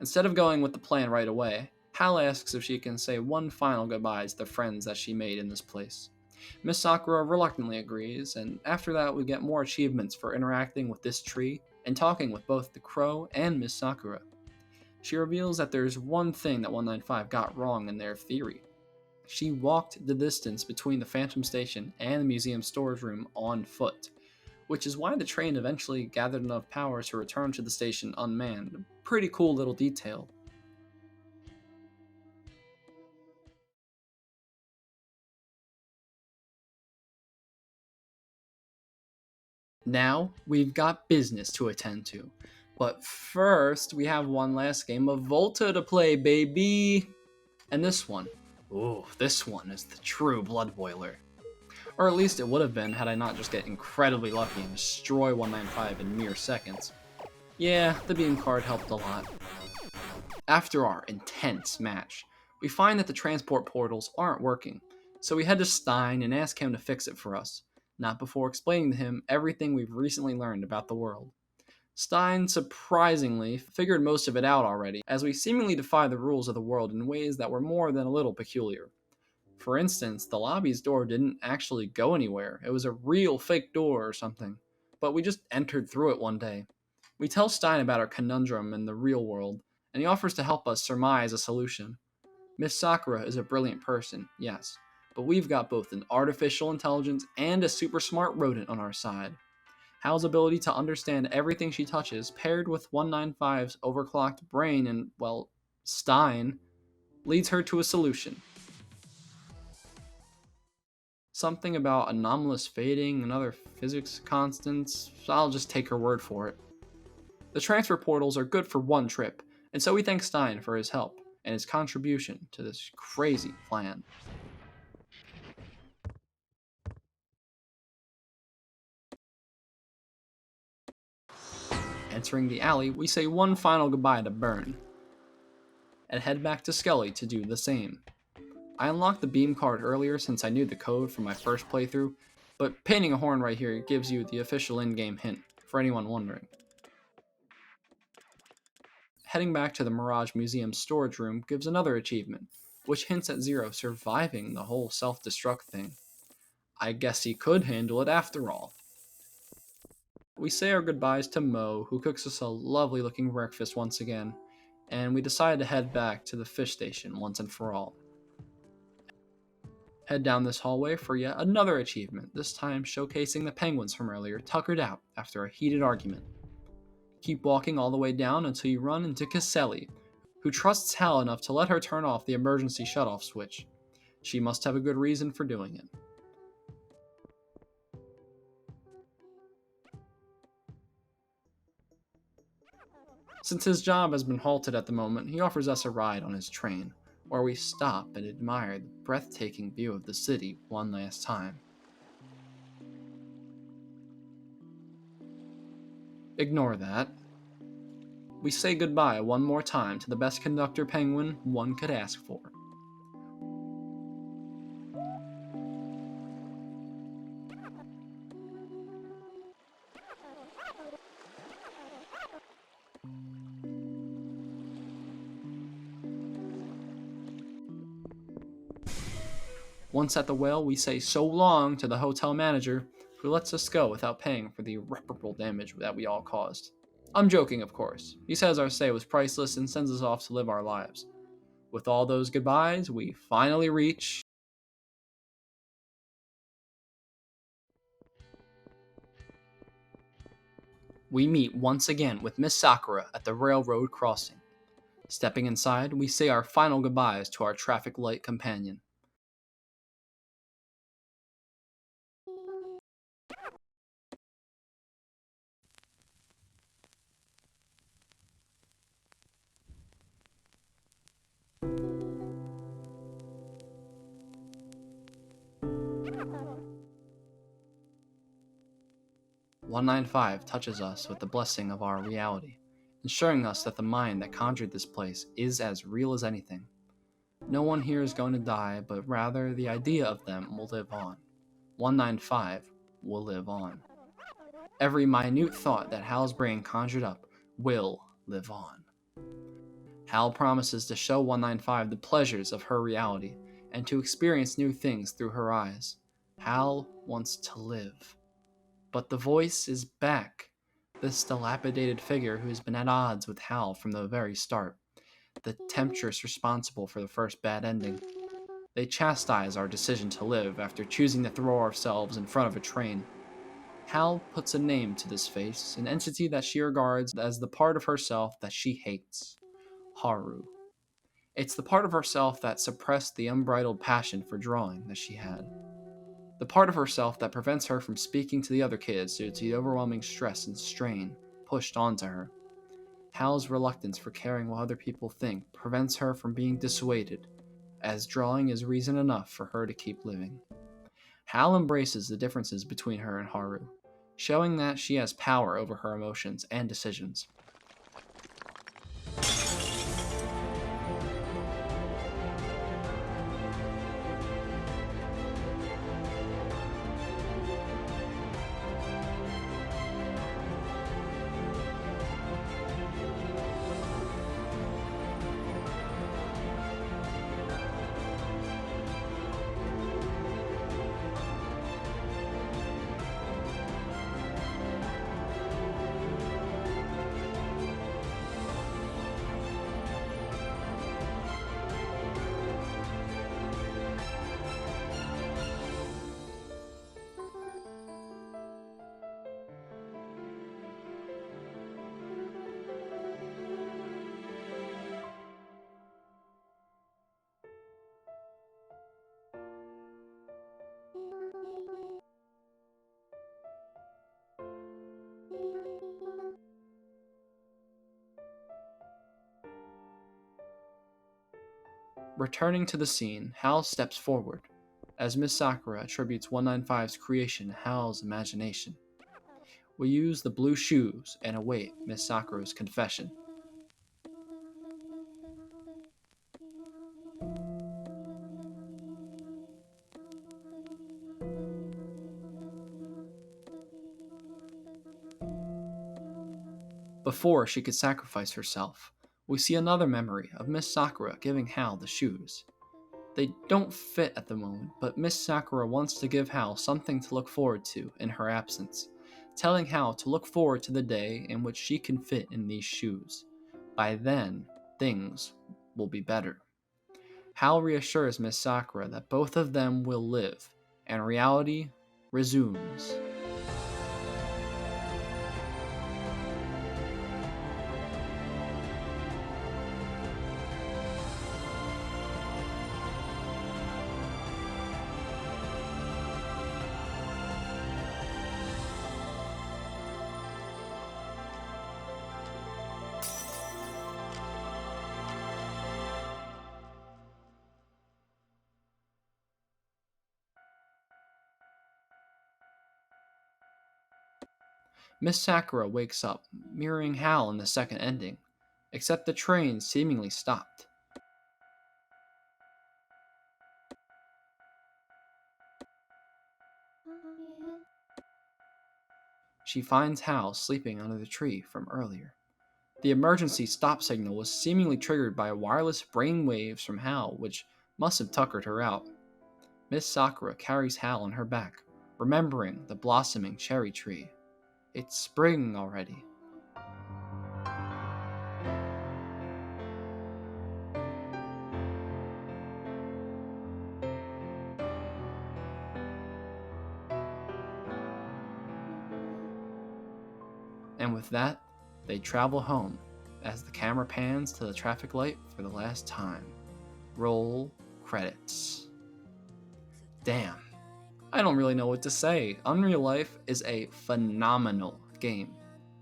Instead of going with the plan right away, Hal asks if she can say one final goodbye to the friends that she made in this place. Miss Sakura reluctantly agrees, and after that we get more achievements for interacting with this tree and talking with both the crow and Miss Sakura. She reveals that there's one thing that 195 got wrong in their theory. She walked the distance between the Phantom Station and the museum storage room on foot, which is why the train eventually gathered enough power to return to the station unmanned. A pretty cool little detail. Now, we've got business to attend to. But first, we have one last game of Volta to play, baby! And this one, this one is the true blood boiler. Or at least it would have been had I not just get incredibly lucky and destroy 195 in mere seconds. Yeah, the beam card helped a lot. After our intense match, we find that the transport portals aren't working, so we head to Stein and ask him to fix it for us, not before explaining to him everything we've recently learned about the world. Stein, surprisingly, figured most of it out already, as we seemingly defy the rules of the world in ways that were more than a little peculiar. For instance, the lobby's door didn't actually go anywhere. It was a real fake door or something. But we just entered through it one day. We tell Stein about our conundrum in the real world, and he offers to help us surmise a solution. Miss Sakura is a brilliant person, yes, but we've got both an artificial intelligence and a super smart rodent on our side. Hal's ability to understand everything she touches, paired with 195's overclocked brain and, well, Stein, leads her to a solution. Something about anomalous fading and other physics constants. I'll just take her word for it. The transfer portals are good for one trip, and so we thank Stein for his help and his contribution to this crazy plan. Entering the alley, we say one final goodbye to Byrne, and head back to Skelly to do the same. I unlocked the beam card earlier since I knew the code from my first playthrough, but painting a horn right here gives you the official in-game hint, for anyone wondering. Heading back to the Mirage Museum storage room gives another achievement, which hints at Zero surviving the whole self-destruct thing. I guess he could handle it after all. We say our goodbyes to Mo, who cooks us a lovely looking breakfast once again, and we decide to head back to the fish station once and for all. Head down this hallway for yet another achievement, this time showcasing the penguins from earlier tuckered out after a heated argument. Keep walking all the way down until you run into Caselli, who trusts Hal enough to let her turn off the emergency shutoff switch. She must have a good reason for doing it. Since his job has been halted at the moment, he offers us a ride on his train, where we stop and admire the breathtaking view of the city one last time. Ignore that. We say goodbye one more time to the best conductor penguin one could ask for. Once at the whale, we say so long to the hotel manager, who lets us go without paying for the irreparable damage that we all caused. I'm joking, of course. He says our stay was priceless and sends us off to live our lives. With all those goodbyes, we finally reach. We meet once again with Miss Sakura at the railroad crossing. Stepping inside, we say our final goodbyes to our traffic light companion. "195 touches us with the blessing of our reality, ensuring us that the mind that conjured this place is as real as anything. No one here is going to die, but rather the idea of them will live on. 195 will live on. Every minute thought that Hal's brain conjured up will live on." Hal promises to show 195 the pleasures of her reality and to experience new things through her eyes. Hal wants to live. But the voice is back. This dilapidated figure who has been at odds with Hal from the very start. The temptress responsible for the first bad ending. They chastise our decision to live after choosing to throw ourselves in front of a train. Hal puts a name to this face, an entity that she regards as the part of herself that she hates. Haru. It's the part of herself that suppressed the unbridled passion for drawing that she had. The part of herself that prevents her from speaking to the other kids due to the overwhelming stress and strain pushed onto her. Hal's reluctance for caring what other people think prevents her from being dissuaded, as drawing is reason enough for her to keep living. Hal embraces the differences between her and Haru, showing that she has power over her emotions and decisions. Returning to the scene, Hal steps forward, as Miss Sakura attributes 195's creation to Hal's imagination. We use the blue shoes and await Miss Sakura's confession. Before she could sacrifice herself, we see another memory of Miss Sakura giving Hal the shoes. They don't fit at the moment, but Miss Sakura wants to give Hal something to look forward to in her absence, telling Hal to look forward to the day in which she can fit in these shoes. By then, things will be better. Hal reassures Miss Sakura that both of them will live, and reality resumes. Miss Sakura wakes up, mirroring Hal in the second ending, except the train seemingly stopped. She finds Hal sleeping under the tree from earlier. The emergency stop signal was seemingly triggered by wireless brain waves from Hal, which must have tuckered her out. Miss Sakura carries Hal on her back, remembering the blossoming cherry tree. It's spring already. And with that, they travel home as the camera pans to the traffic light for the last time. Roll credits. Damn. I don't really know what to say. Unreal Life is a phenomenal game.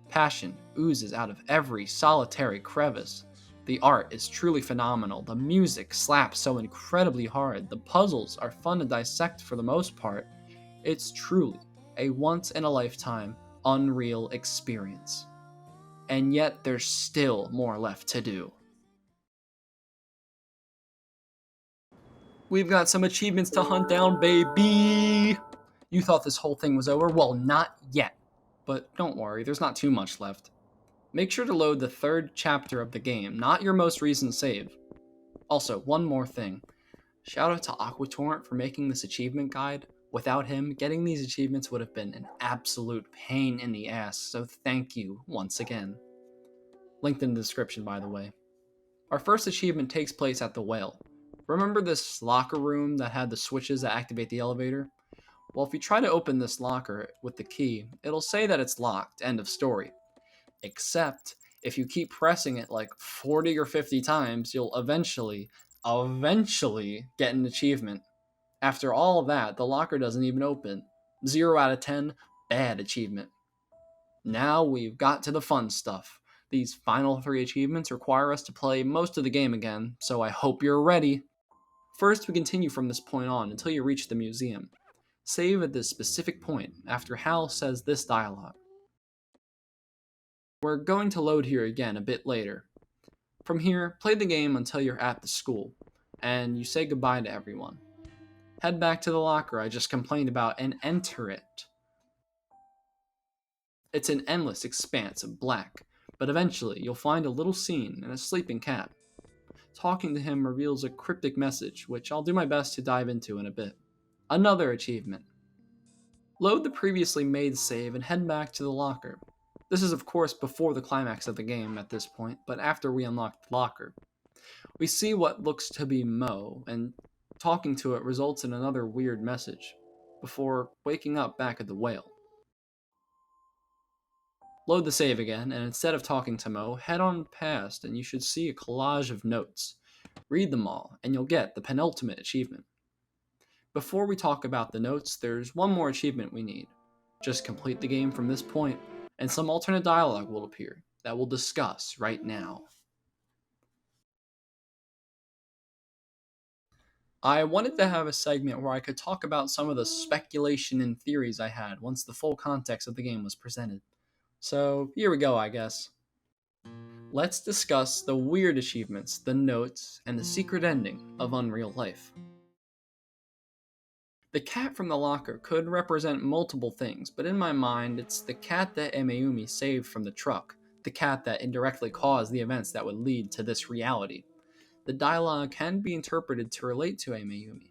Passion oozes out of every solitary crevice. The art is truly phenomenal. The music slaps so incredibly hard. The puzzles are fun to dissect for the most part. It's truly a once-in-a-lifetime Unreal experience. And yet there's still more left to do. We've got some achievements to hunt down, baby! You thought this whole thing was over? Well, not yet. But don't worry, there's not too much left. Make sure to load the 3rd chapter of the game, not your most recent save. Also, one more thing. Shout out to AquaTorrent for making this achievement guide. Without him, getting these achievements would have been an absolute pain in the ass, so thank you once again. Linked in the description, by the way. Our first achievement takes place at the whale. Remember this locker room that had the switches that activate the elevator? Well, if you try to open this locker with the key, it'll say that it's locked, end of story. Except, if you keep pressing it like 40 or 50 times, you'll eventually get an achievement. After all of that, the locker doesn't even open. 0 out of 10, bad achievement. Now we've got to the fun stuff. These final 3 achievements require us to play most of the game again, so I hope you're ready. First, we continue from this point on until you reach the museum. Save at this specific point after Hal says this dialogue. We're going to load here again a bit later. From here, play the game until you're at the school, and you say goodbye to everyone. Head back to the locker I just complained about and enter it. It's an endless expanse of black, but eventually you'll find a little scene and a sleeping cat. Talking to him reveals a cryptic message, which I'll do my best to dive into in a bit. Another achievement. Load the previously made save and head back to the locker. This is of course before the climax of the game at this point, but after we unlock the locker. We see what looks to be Mo, and talking to it results in another weird message, before waking up back at the whale. Load the save again, and instead of talking to Mo, head on past and you should see a collage of notes. Read them all, and you'll get the penultimate achievement. Before we talk about the notes, there's one more achievement we need. Just complete the game from this point, and some alternate dialogue will appear that we'll discuss right now. I wanted to have a segment where I could talk about some of the speculation and theories I had once the full context of the game was presented. So here we go, I guess. Let's discuss the weird achievements, the notes, and the secret ending of Unreal Life. The cat from the locker could represent multiple things, but in my mind, it's the cat that Mayumi saved from the truck, the cat that indirectly caused the events that would lead to this reality. The dialogue can be interpreted to relate to Mayumi.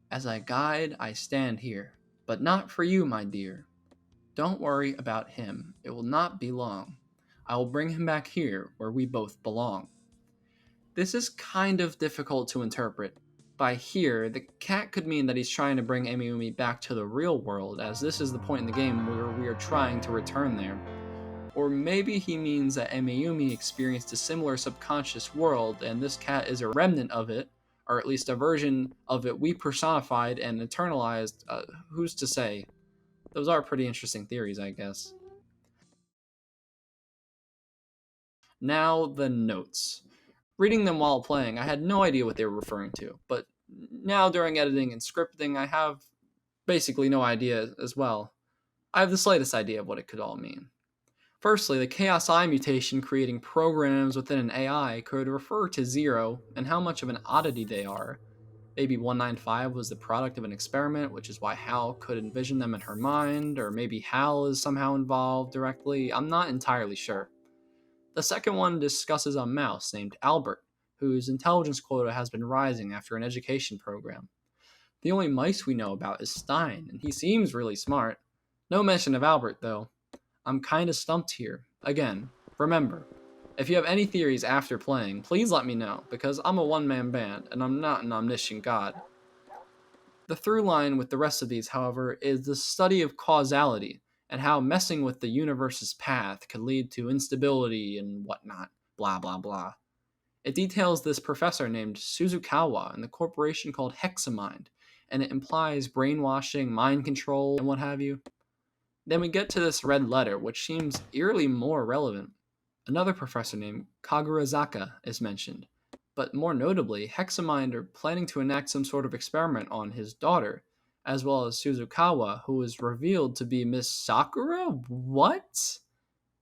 As I guide, I stand here, but not for you, my dear. Don't worry about him, it will not be long. I will bring him back here, where we both belong. This is kind of difficult to interpret. By here, the cat could mean that he's trying to bring Mayumi back to the real world, as this is the point in the game where we are trying to return there. Or maybe he means that Mayumi experienced a similar subconscious world, and this cat is a remnant of it, or at least a version of it we personified and eternalized. Who's to say? Those are pretty interesting theories, I guess. Now, the notes. Reading them while playing, I had no idea what they were referring to, but now during editing and scripting, I have basically no idea as well. I have the slightest idea of what it could all mean. Firstly, the Chaos Eye mutation creating programs within an AI could refer to Zero and how much of an oddity they are. Maybe 195 was the product of an experiment, which is why Hal could envision them in her mind, or maybe Hal is somehow involved directly. I'm not entirely sure. The second one discusses a mouse named Albert, whose intelligence quota has been rising after an education program. The only mice we know about is Stein, and he seems really smart. No mention of Albert, though. I'm kinda stumped here. Again, remember, if you have any theories after playing, please let me know, because I'm a one-man band, and I'm not an omniscient god. The through line with the rest of these, however, is the study of causality, and how messing with the universe's path could lead to instability and whatnot, blah blah blah. It details this professor named Suzukawa and the corporation called Hexamind, and it implies brainwashing, mind control, and what have you. Then we get to this red letter, which seems eerily more relevant. Another professor named Kagurazaka is mentioned, but more notably, Hexamind are planning to enact some sort of experiment on his daughter, as well as Suzukawa, who is revealed to be Miss Sakura? What?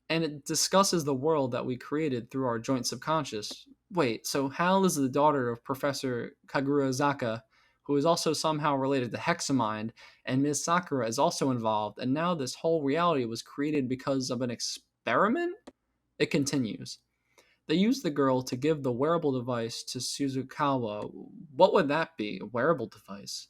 And it discusses the world that we created through our joint subconscious. Wait, so Hal is the daughter of Professor Kagurazaka, who is also somehow related to Hexamind, and Ms. Sakura is also involved, and now this whole reality was created because of an experiment? It continues. They used the girl to give the wearable device to Suzukawa. What would that be? A wearable device?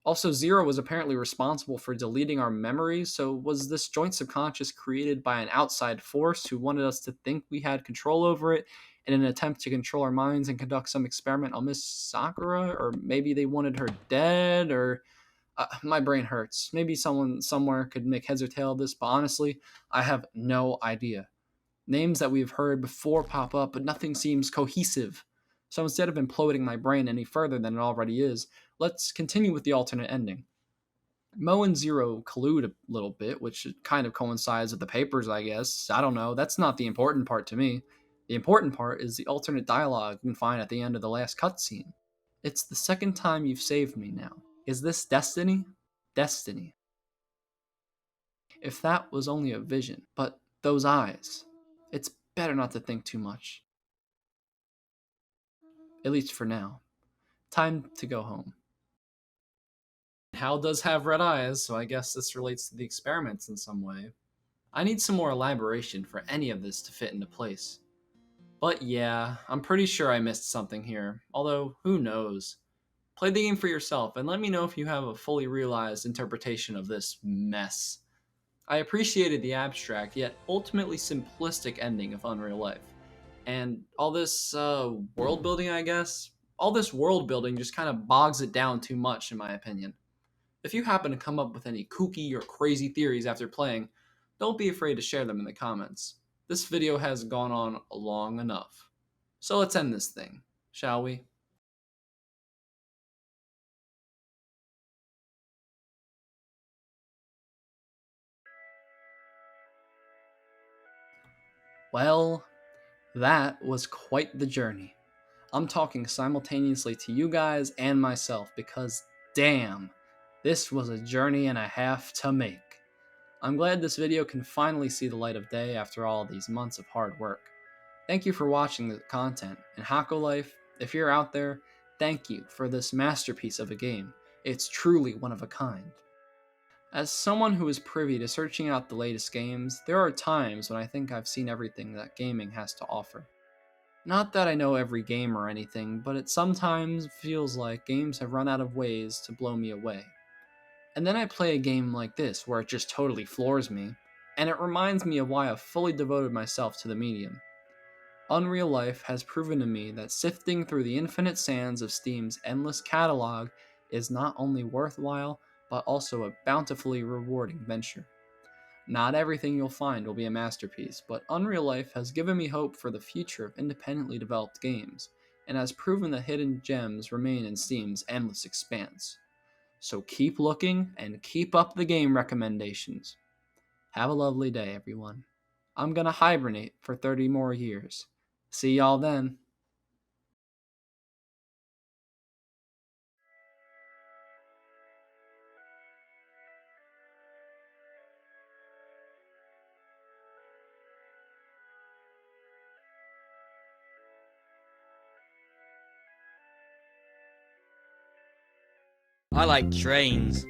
Also, Zero was apparently responsible for deleting our memories, so was this joint subconscious created by an outside force who wanted us to think we had control over it in an attempt to control our minds and conduct some experiment on Miss Sakura? Or maybe they wanted her dead? Or my brain hurts. Maybe someone somewhere could make heads or tail of this, but honestly, I have no idea. Names that we've heard before pop up, but nothing seems cohesive. So instead of imploding my brain any further than it already is, let's continue with the alternate ending. Mo and Zero collude a little bit, which kind of coincides with the papers, I guess. I don't know. That's not the important part to me. The important part is the alternate dialogue you can find at the end of the last cutscene. It's the second time you've saved me now. Is this destiny? Destiny. If that was only a vision, but those eyes. It's better not to think too much. At least for now. Time to go home. Hal does have red eyes, so I guess this relates to the experiments in some way. I need some more elaboration for any of this to fit into place. But yeah, I'm pretty sure I missed something here, although who knows. Play the game for yourself and let me know if you have a fully realized interpretation of this mess. I appreciated the abstract yet ultimately simplistic ending of Unreal Life. And all this world building, I guess, all this world building just kind of bogs it down too much, in my opinion. If you happen to come up with any kooky or crazy theories after playing, don't be afraid to share them in the comments. This video has gone on long enough. So let's end this thing, shall we? Well, that was quite the journey. I'm talking simultaneously to you guys and myself because damn, this was a journey and a half to make. I'm glad this video can finally see the light of day after all these months of hard work. Thank you for watching the content, and Hako Life, if you're out there, thank you for this masterpiece of a game. It's truly one of a kind. As someone who is privy to searching out the latest games, there are times when I think I've seen everything that gaming has to offer. Not that I know every game or anything, but it sometimes feels like games have run out of ways to blow me away. And then I play a game like this where it just totally floors me, and it reminds me of why I've fully devoted myself to the medium. Unreal Life has proven to me that sifting through the infinite sands of Steam's endless catalog is not only worthwhile, but also a bountifully rewarding venture. Not everything you'll find will be a masterpiece, but Unreal Life has given me hope for the future of independently developed games, and has proven that hidden gems remain in Steam's endless expanse. So keep looking and keep up the game recommendations. Have a lovely day, everyone. I'm gonna hibernate for 30 more years. See y'all then. I like trains.